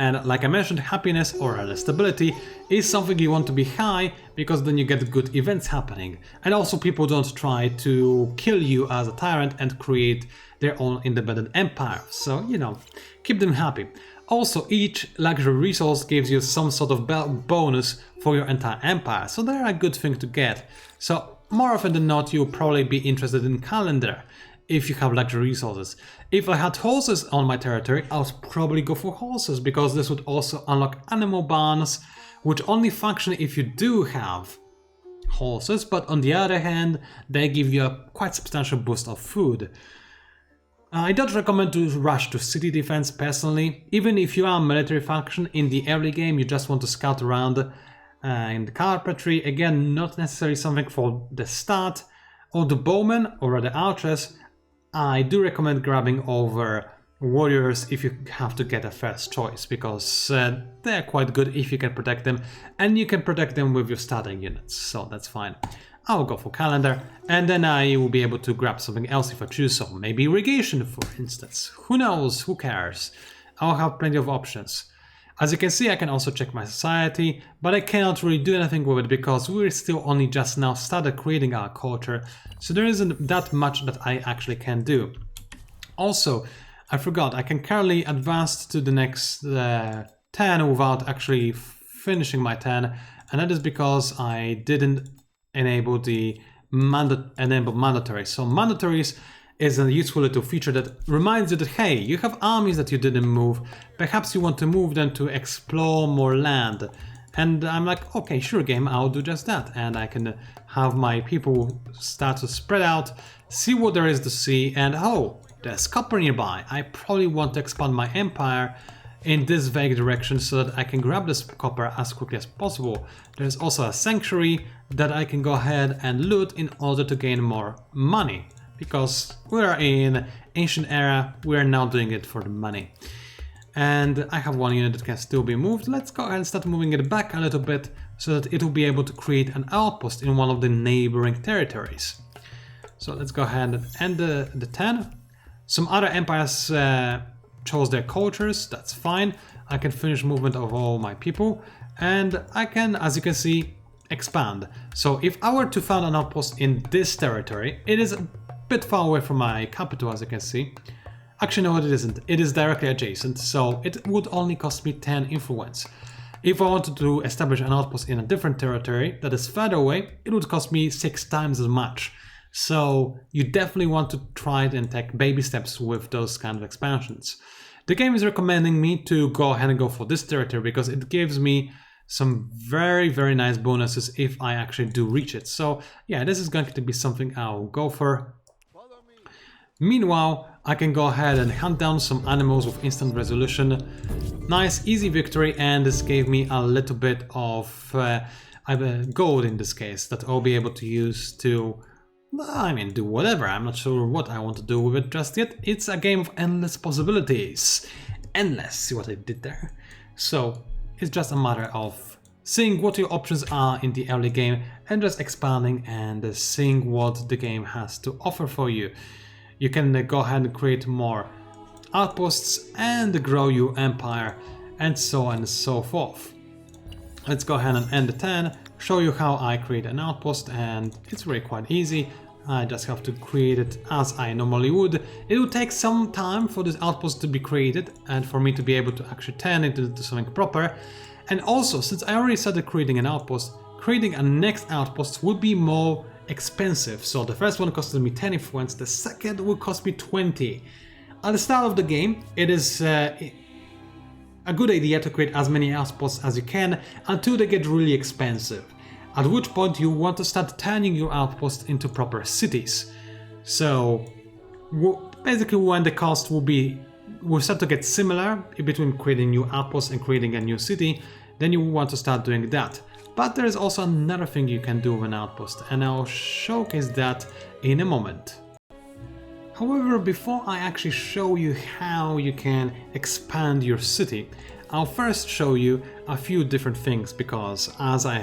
And like I mentioned, happiness or stability is something you want to be high, because then you get good events happening. And also people don't try to kill you as a tyrant and create their own independent empire. So, you know, keep them happy. Also, each luxury resource gives you some sort of bonus for your entire empire. So they're a good thing to get. So more often than not, you'll probably be interested in calendar if you have luxury resources. If I had horses on my territory, I would probably go for horses, because this would also unlock animal barns, which only function if you do have horses, but on the other hand, they give you a quite substantial boost of food. I don't recommend to rush to city defense personally. Even if you are a military faction in the early game, you just want to scout around in the carpentry. Again, not necessarily something for the start. Or the bowmen or the archers, I do recommend grabbing over warriors if you have to get a first choice, because they're quite good if you can protect them, and you can protect them with your starting units, so that's fine. I'll go for calendar, and then I will be able to grab something else if I choose so. Maybe irrigation, for instance. Who knows? Who cares? I'll have plenty of options. As you can see, I can also check my society, but I cannot really do anything with it because we're still only just now started creating our culture, so there isn't that much that I actually can do. Also, I forgot, I can currently advance to the next 10 without actually finishing my 10, and that is because I didn't enable the mandatory. So mandatories is a useful little feature that reminds you that, hey, you have armies that you didn't move, perhaps you want to move them to explore more land. And I'm like, okay, sure game, I'll do just that. And I can have my people start to spread out, see what there is to see, and oh, there's copper nearby. I probably want to expand my empire in this vague direction so that I can grab this copper as quickly as possible. There's also a sanctuary that I can go ahead and loot in order to gain more money. Because we're in ancient era, we're now doing it for the money. And I have one unit that can still be moved. Let's go ahead and start moving it back a little bit so that it will be able to create an outpost in one of the neighboring territories. So let's go ahead and end the 10. Some other empires chose their cultures, that's fine. I can finish movement of all my people, and I can, as you can see, expand. So if I were to found an outpost in this territory, it is a bit far away from my capital, as you can see. Actually, no, it isn't. It is directly adjacent, so it would only cost me 10 influence. If I wanted to establish an outpost in a different territory that is further away, it would cost me 6 times as much. So you definitely want to try and take baby steps with those kind of expansions. The game is recommending me to go ahead and go for this territory because it gives me some very, very nice bonuses if I actually do reach it. So yeah, this is going to be something I'll go for. Meanwhile, I can go ahead and hunt down some animals with instant resolution. Nice, easy victory, and this gave me a little bit of gold in this case that I'll be able to use to, I mean, do whatever. I'm not sure what I want to do with it just yet. It's a game of endless possibilities. Endless, see what I did there? So it's just a matter of seeing what your options are in the early game and just expanding and seeing what the game has to offer for you. You can go ahead and create more outposts and grow your empire and so on and so forth. Let's go ahead and end the 10, show you how I create an outpost, and it's really quite easy. I just have to create it as I normally would. It will take some time for this outpost to be created and for me to be able to actually turn it into something proper. And also, since I already started creating an outpost, creating a next outpost would be more expensive. So the first one costed me 10 influence, the second will cost me 20. At the start of the game, it is a good idea to create as many outposts as you can until they get really expensive. at which point you want to start turning your outposts into proper cities. So basically when the cost will start to get similar in between creating new outposts and creating a new city, then you want to start doing that. But there is also another thing you can do with an outpost, and I'll showcase that in a moment. However, before I actually show you how you can expand your city, I'll first show you a few different things, because as I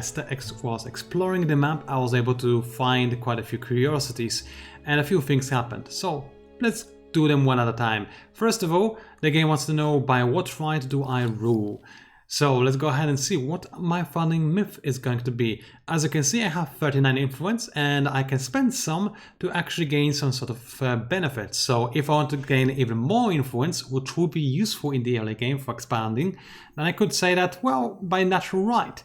was exploring the map, I was able to find quite a few curiosities and a few things happened. So let's do them one at a time. First of all, the game wants to know by what right do I rule. So let's go ahead and see what my founding myth is going to be. As you can see, I have 39 influence and I can spend some to actually gain some sort of benefits. So if I want to gain even more influence, which would be useful in the early game for expanding, then I could say that, well, by natural right.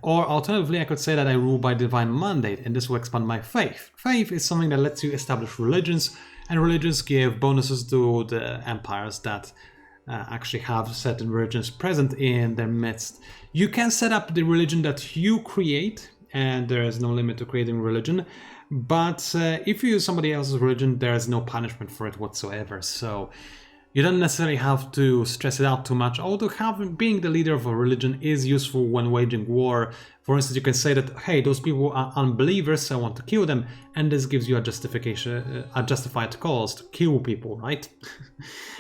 Or alternatively, I could say that I rule by divine mandate, and this will expand my faith. Faith is something that lets you establish religions, and religions give bonuses to the empires that actually have certain religions present in their midst. You can set up the religion that you create, and there is no limit to creating religion, but if you use somebody else's religion, there is no punishment for it whatsoever. So you don't necessarily have to stress it out too much, although being the leader of a religion is useful when waging war. For instance, you can say that, hey, those people are unbelievers, so I want to kill them, and this gives you a justification, a justified cause to kill people, right?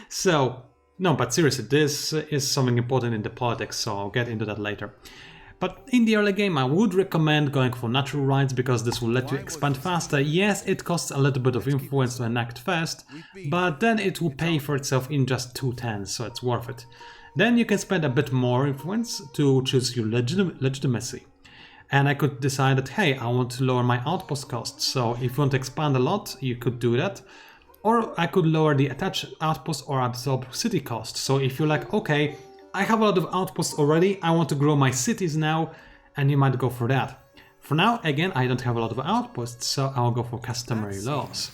So no, but seriously, this is something important in the politics, so I'll get into that later. But in the early game, I would recommend going for natural rights, because this will let you expand faster. Yes, it costs a little bit of influence to enact first, but then it will pay for itself in just 2 turns, so it's worth it. Then you can spend a bit more influence to choose your legitimacy. And I could decide that, hey, I want to lower my outpost costs, so if you want to expand a lot, you could do that. Or I could lower the attached outpost or absorb city cost. So if you're like, okay, I have a lot of outposts already, I want to grow my cities now, and you might go for that. For now, again, I don't have a lot of outposts, so I'll go for customary laws.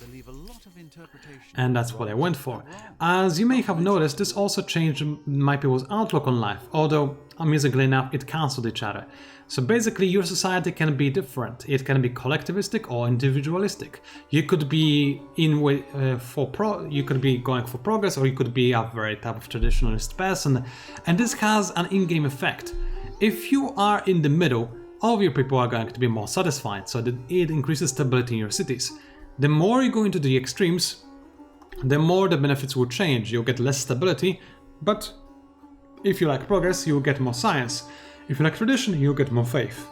And that's what I went for. As you may have noticed, this also changed my people's outlook on life, although amusingly enough, it cancelled each other. So basically, your society can be different. It can be collectivistic or individualistic. You could be you could be going for progress, or you could be a very type of traditionalist person, and this has an in-game effect. If you are in the middle, all of your people are going to be more satisfied, so that it increases stability in your cities. The more you go into the extremes, the more the benefits will change. You'll get less stability, but if you like progress, you'll get more science. If you like tradition, you'll get more faith.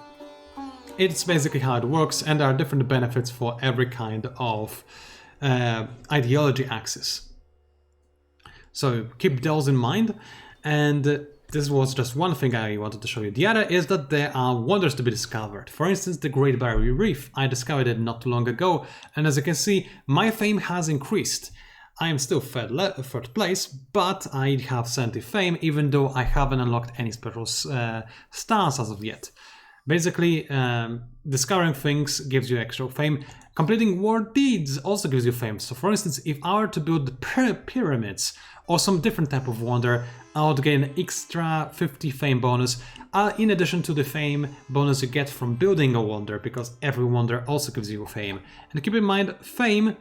It's basically how it works, and there are different benefits for every kind of ideology axis. So keep those in mind, and this was just one thing I wanted to show you. The other is that there are wonders to be discovered. For instance, the Great Barrier Reef. I discovered it not too long ago, and as you can see, my fame has increased. I am still third place, but I have 70 fame, even though I haven't unlocked any special stars as of yet. Basically, discovering things gives you extra fame. Completing war deeds also gives you fame. So for instance, if I were to build the pyramids or some different type of wonder, I would gain an extra 50 fame bonus, in addition to the fame bonus you get from building a wonder, because every wonder also gives you fame. And keep in mind, fame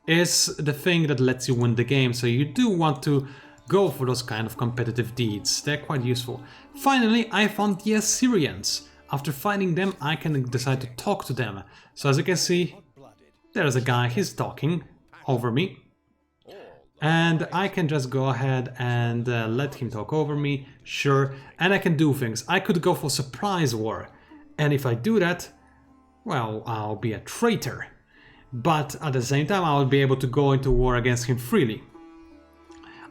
is the thing that lets you win the game, so you do want to go for those kind of competitive deeds. They're quite useful. Finally, I found the Assyrians. After finding them, I can decide to talk to them. So as you can see, there's a guy, he's talking over me. And I can just go ahead and let him talk over me, sure. And I can do things. I could go for surprise war. And if I do that, well, I'll be a traitor. But at the same time, I will be able to go into war against him freely.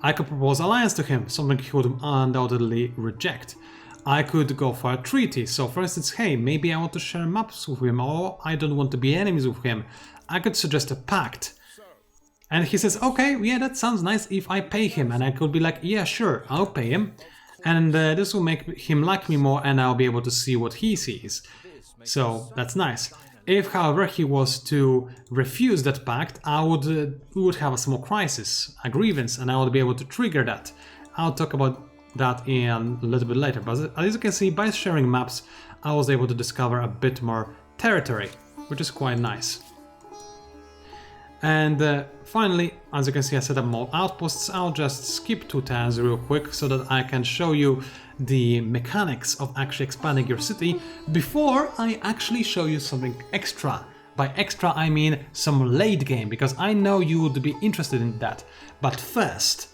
I could propose alliance to him, something he would undoubtedly reject. I could go for a treaty, so for instance, hey, maybe I want to share maps with him, or I don't want to be enemies with him. I could suggest a pact. And he says, okay, yeah, that sounds nice if I pay him. And I could be like, yeah, sure, I'll pay him. And this will make him like me more, and I'll be able to see what he sees. So that's nice. If, however, he was to refuse that pact, we would have a small crisis, a grievance, and I would be able to trigger that. I'll talk about that in a little bit later. But as you can see, by sharing maps, I was able to discover a bit more territory, which is quite nice. And finally, as you can see, I set up more outposts. I'll just skip 2 turns real quick so that I can show you the mechanics of actually expanding your city before I actually show you something extra. By extra, I mean some late game, because I know you would be interested in that. But first,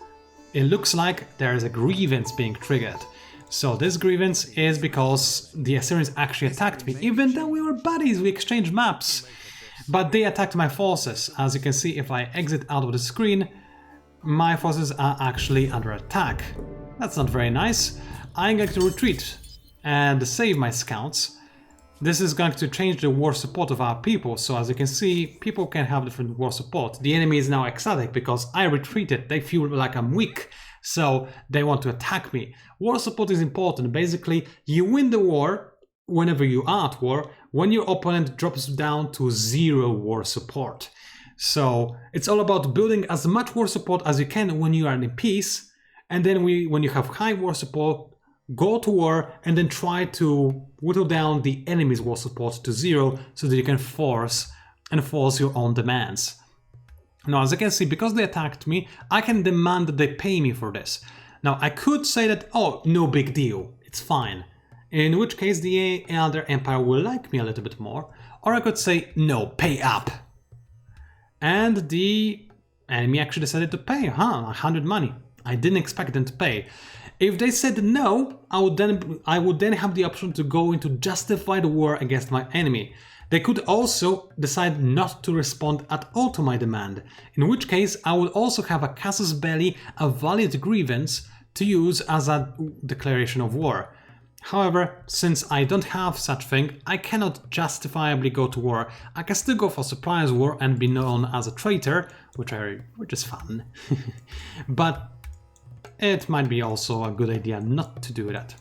it looks like there is a grievance being triggered. So this grievance is because the Assyrians actually attacked me, even though we were buddies, we exchanged maps. But they attacked my forces. As you can see, if I exit out of the screen, my forces are actually under attack. That's not very nice. I'm going to retreat and save my scouts. This is going to change the war support of our people. So as you can see, people can have different war support. The enemy is now ecstatic because I retreated. They feel like I'm weak, so they want to attack me. War support is important. Basically, you win the war whenever you are at war, when your opponent drops down to 0 war support. So it's all about building as much war support as you can when you are in peace, and then when you have high war support, go to war and then try to whittle down the enemy's war support to 0 so that you can enforce your own demands. Now, as you can see, because they attacked me, I can demand that they pay me for this. Now, I could say that, oh, no big deal, it's fine. In which case the Elder Empire will like me a little bit more. Or I could say, no, pay up. And the enemy actually decided to pay, 100 money. I didn't expect them to pay. If they said no, I would then have the option to go into justified war against my enemy. They could also decide not to respond at all to my demand, in which case I would also have a casus belli, a valid grievance, to use as a declaration of war. However, since I don't have such thing, I cannot justifiably go to war. I can still go for surprise war and be known as a traitor, which is fun. But it might be also a good idea not to do that.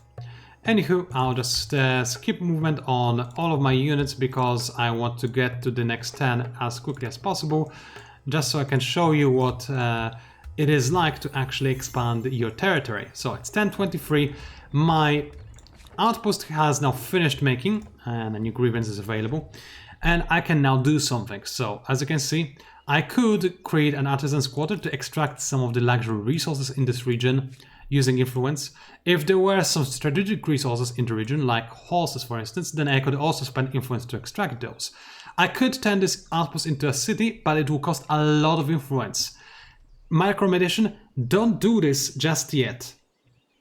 Anywho, I'll just skip movement on all of my units because I want to get to the next 10 as quickly as possible, just so I can show you what it is like to actually expand your territory. So it's 1023. My outpost has now finished making, and a new grievance is available, and I can now do something. So as you can see, I could create an artisan's quarter to extract some of the luxury resources in this region using influence. If there were some strategic resources in the region, like horses for instance, then I could also spend influence to extract those. I could turn this outpost into a city, but it will cost a lot of influence. Micromediation, don't do this just yet.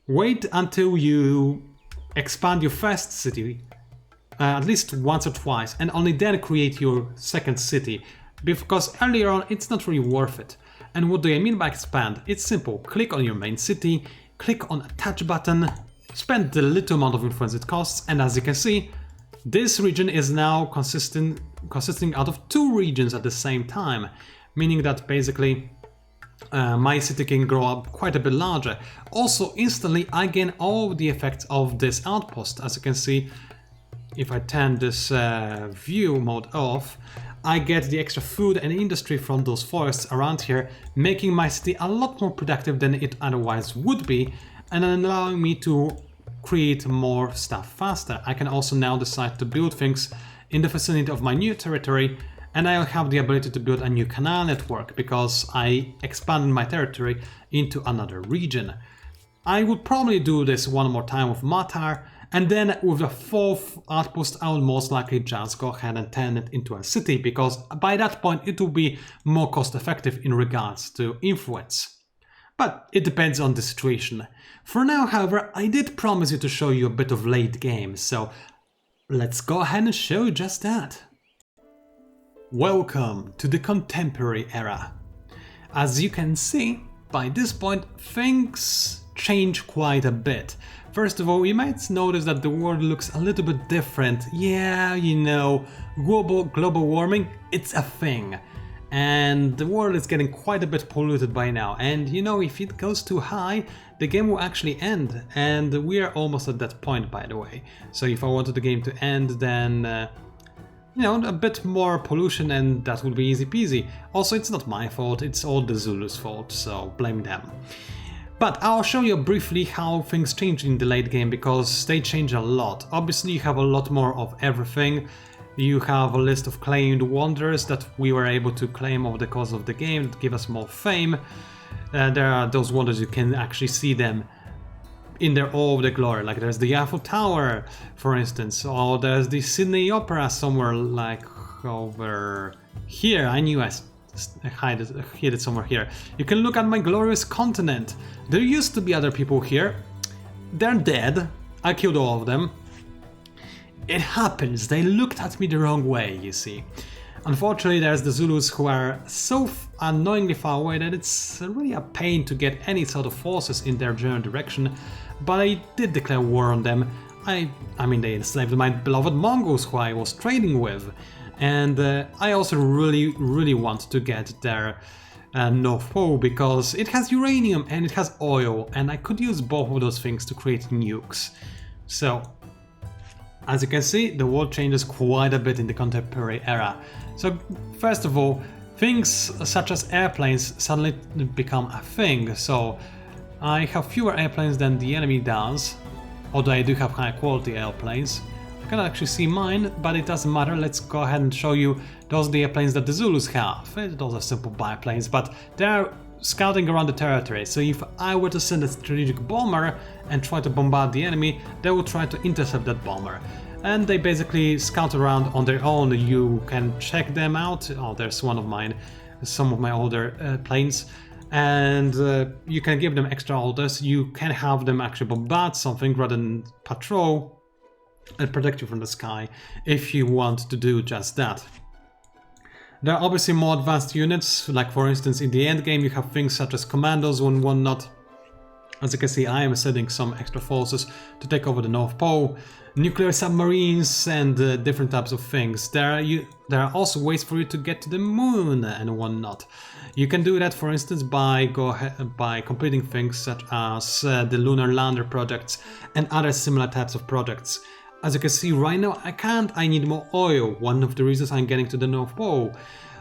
Wait until you expand your first city at least once or twice, and only then create your second city, because earlier on it's not really worth it. And what do I mean by expand? It's simple. Click on your main city, click on attach button, spend the little amount of influence it costs, and as you can see, this region is now consisting out of 2 regions at the same time, meaning that basically my city can grow up quite a bit larger. Also, instantly I gain all the effects of this outpost. As you can see, if I turn this view mode off, I get the extra food and industry from those forests around here, making my city a lot more productive than it otherwise would be, and allowing me to create more stuff faster. I can also now decide to build things in the vicinity of my new territory, and I'll have the ability to build a new canal network because I expanded my territory into another region. I would probably do this one more time with Matar, and then with the 4th outpost I will most likely just go ahead and turn it into a city, because by that point it will be more cost effective in regards to influence. But it depends on the situation. For now, however, I did promise you to show you a bit of late game, so let's go ahead and show you just that. Welcome to the contemporary era. As you can see, by this point things change quite a bit. First of all, you might notice that the world looks a little bit different. Yeah, you know, global warming, it's a thing. And the world is getting quite a bit polluted by now. And you know, if it goes too high, the game will actually end. And we are almost at that point, by the way. So if I wanted the game to end, then you know, a bit more pollution and that would be easy peasy. Also, it's not my fault, it's all the Zulus' fault, so blame them. But I'll show you briefly how things change in the late game, because they change a lot. Obviously you have a lot more of everything. You have a list of claimed wonders that we were able to claim over the course of the game that give us more fame. There are those wonders, you can actually see them in their all of their glory, like there's the Eiffel Tower, for instance, or there's the Sydney Opera somewhere like over here. I knew I hid it somewhere here. You can look at my glorious continent. There used to be other people here. They're dead. I killed all of them. It happens, they looked at me the wrong way, you see. Unfortunately, there's the Zulus who are so annoyingly far away that it's really a pain to get any sort of forces in their general direction, but I did declare war on them. I mean, they enslaved my beloved Mongols who I was trading with, and I also really want to get their North Pole, because it has uranium and it has oil, and I could use both of those things to create nukes. So, as you can see, the world changes quite a bit in the contemporary era. So, first of all, things such as airplanes suddenly become a thing. So, I have fewer airplanes than the enemy does, although I do have high quality airplanes. I cannot actually see mine, but it doesn't matter. Let's go ahead and show you those are the airplanes that the Zulus have. Those are simple biplanes, but they're scouting around the territory. So if I were to send a strategic bomber and try to bombard the enemy, they will try to intercept that bomber. And they basically scout around on their own. You can check them out. Oh, there's one of mine, some of my older planes. And you can give them extra orders. You can have them actually bombard something rather than patrol and protect you from the sky if you want to do just that. There are obviously more advanced units, like for instance in the end game you have things such as commandos and whatnot. As you can see, I am sending some extra forces to take over the North Pole, nuclear submarines and different types of things. There are also ways for you to get to the moon and whatnot. You can do that, for instance, by completing things such as the Lunar Lander projects and other similar types of projects. As you can see right now, I need more oil, one of the reasons I'm getting to the North Pole.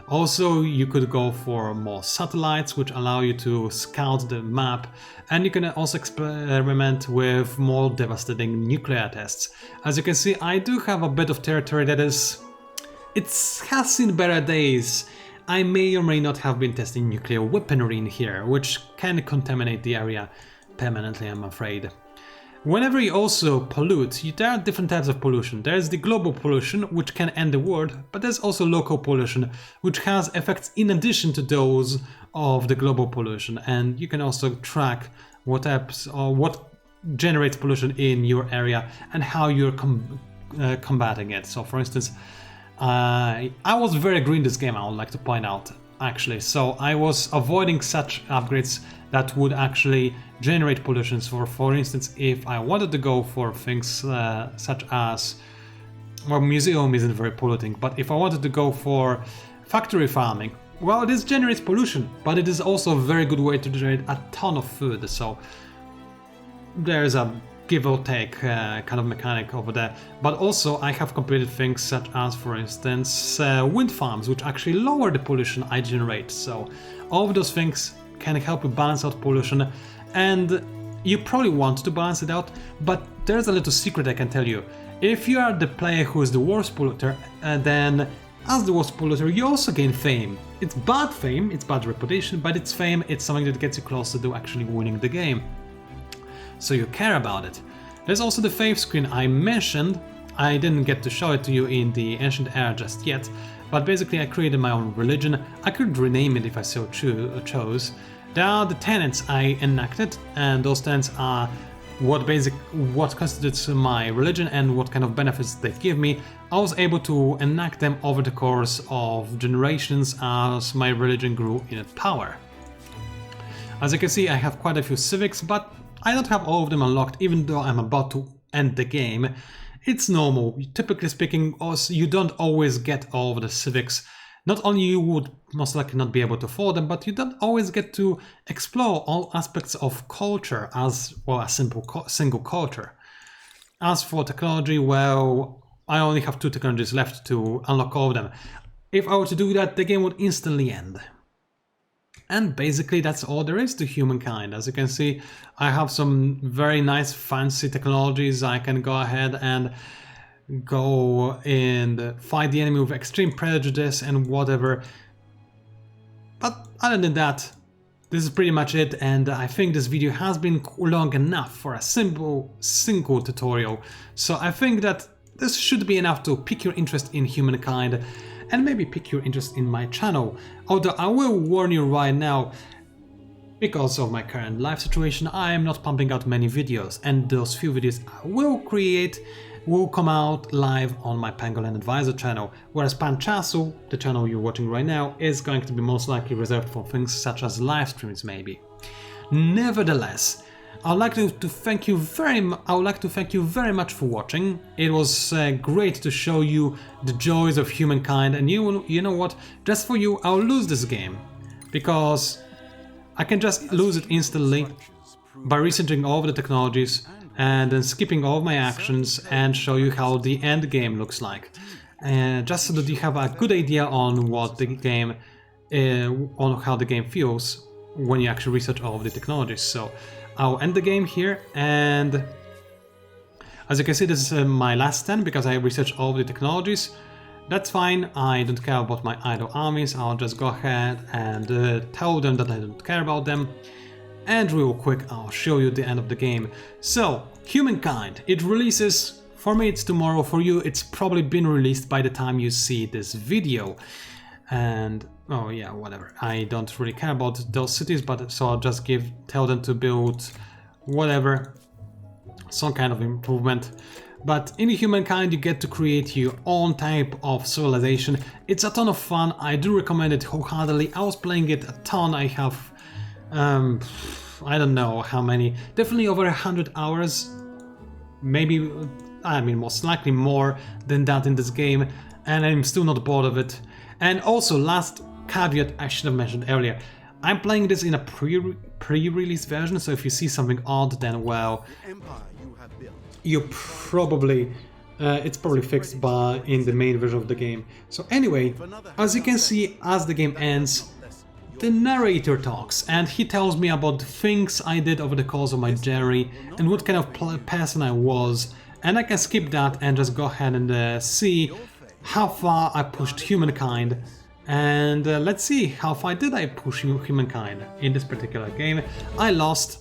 Also, you could go for more satellites, which allow you to scout the map, and you can also experiment with more devastating nuclear tests. As you can see, I do have a bit of territory that has seen better days. I may or may not have been testing nuclear weaponry in here, which can contaminate the area permanently, I'm afraid. Whenever you also pollute, there are different types of pollution. There's the global pollution, which can end the world, but there's also local pollution, which has effects in addition to those of the global pollution. And you can also track what generates pollution in your area and how you're combating it. So, for instance, I was very green this game, I would like to point out, actually. So I was avoiding such upgrades that would actually generate pollutions. For instance, if I wanted to go for things such as, well, museum isn't very polluting, but if I wanted to go for factory farming, well, this generates pollution, but it is also a very good way to generate a ton of food. So there's a give or take kind of mechanic over there. But also I have completed things such as, for instance, wind farms, which actually lower the pollution I generate. So all of those things can help you balance out pollution, and you probably want to balance it out, but there's a little secret I can tell you. If you are the player who is the worst polluter, then as the worst polluter you also gain fame. It's bad fame, it's bad reputation, but it's fame, it's something that gets you closer to actually winning the game. So you care about it. There's also the faith screen I mentioned. I didn't get to show it to you in the Ancient Era just yet, but basically I created my own religion. I could rename it if I so chose. There are the tenets I enacted, and those tenets are what constitutes my religion and what kind of benefits they give me. I was able to enact them over the course of generations as my religion grew in power. As you can see, I have quite a few civics, but I don't have all of them unlocked, even though I'm about to end the game. It's normal. Typically speaking, you don't always get all of the civics. Not only you would most likely not be able to afford them, but you don't always get to explore all aspects of culture as well as single culture. As for technology, well, I only have 2 technologies left to unlock all of them. If I were to do that, the game would instantly end. And basically that's all there is to Humankind. As you can see, I have some very nice fancy technologies. I can go ahead and go and fight the enemy with extreme prejudice and whatever. But other than that, this is pretty much it, and I think this video has been long enough for a simple single tutorial. So I think that this should be enough to pique your interest in Humankind and maybe pique your interest in my channel. Although I will warn you right now, because of my current life situation, I am not pumping out many videos, and those few videos I will create will come out live on my Pangolin Advisor channel, whereas PANCZASU, the channel you're watching right now, is going to be most likely reserved for things such as live streams maybe. Nevertheless, I would like to thank you very much for watching. It was great to show you the joys of Humankind, and you know what? Just for you, I'll lose this game, because I can just lose it instantly by researching all of the technologies and then skipping all of my actions and show you how the end game looks like, just so that you have a good idea on what the game, on how the game feels when you actually research all of the technologies. So I'll end the game here, and as you can see, this is my last stand because I researched all of the technologies. That's fine, I don't care about my idle armies. I'll just go ahead and tell them that I don't care about them. And real quick, I'll show you the end of the game. So, Humankind, it releases, for me it's tomorrow, for you it's probably been released by the time you see this video. And, oh yeah, whatever, I don't really care about those cities, but so I'll just tell them to build whatever, some kind of improvement. But in Humankind you get to create your own type of civilization. It's a ton of fun, I do recommend it wholeheartedly. I was playing it a ton, I have I don't know how many, definitely over 100 hours, maybe, I mean most likely more than that in this game, and I'm still not bored of it. And also, last caveat I should have mentioned earlier, I'm playing this in a pre-release version, so if you see something odd, then well, you probably it's probably fixed in the main version of the game. So anyway, as you can see, as the game ends, the narrator talks, and he tells me about the things I did over the course of my journey and what kind of person I was, and I can skip that and just go ahead and see how far I pushed Humankind. And let's see, how far did I push Humankind in this particular game. I lost.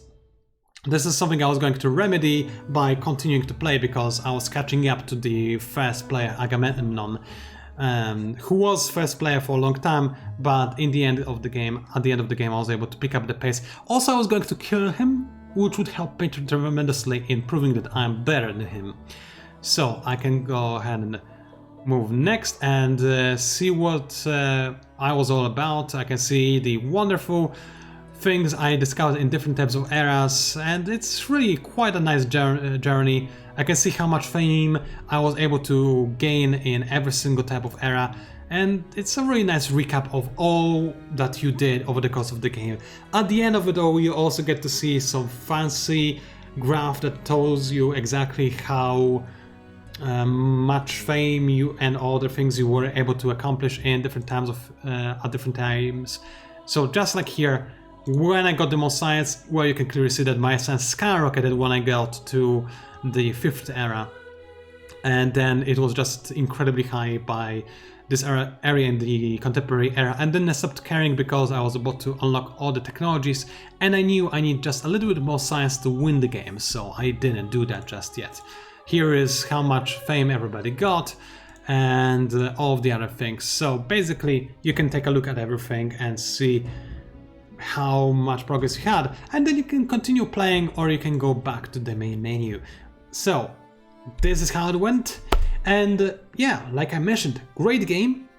This is something I was going to remedy by continuing to play, because I was catching up to the first player, Agamemnon, who was first player for a long time, but in the end of the game, at the end of the game, I was able to pick up the pace. Also, I was going to kill him, which would help me tremendously in proving that I'm better than him. So I can go ahead and move next and see what I was all about. I can see the wonderful things I discovered in different types of eras, and it's really quite a nice journey. I can see how much fame I was able to gain in every single type of era, and it's a really nice recap of all that you did over the course of the game. At the end of it all, you also get to see some fancy graph that tells you exactly how much fame you and all the things you were able to accomplish in different times at different times. So just like here, when I got the most science, well, you can clearly see that my science skyrocketed when I got to the 5th era, and then it was just incredibly high by this area in the contemporary era, and then I stopped caring because I was about to unlock all the technologies, and I knew I need just a little bit more science to win the game, so I didn't do that just yet. Here is how much fame everybody got, and all of the other things. So basically, you can take a look at everything and see how much progress you had, and then you can continue playing, or you can go back to the main menu. So this is how it went, and yeah, like I mentioned, great game.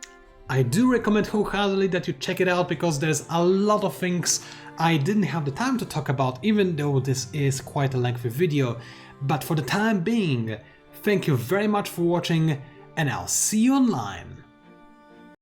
I do recommend wholeheartedly that you check it out, because there's a lot of things I didn't have the time to talk about, even though this is quite a lengthy video. But for the time being, thank you very much for watching, and I'll see you online.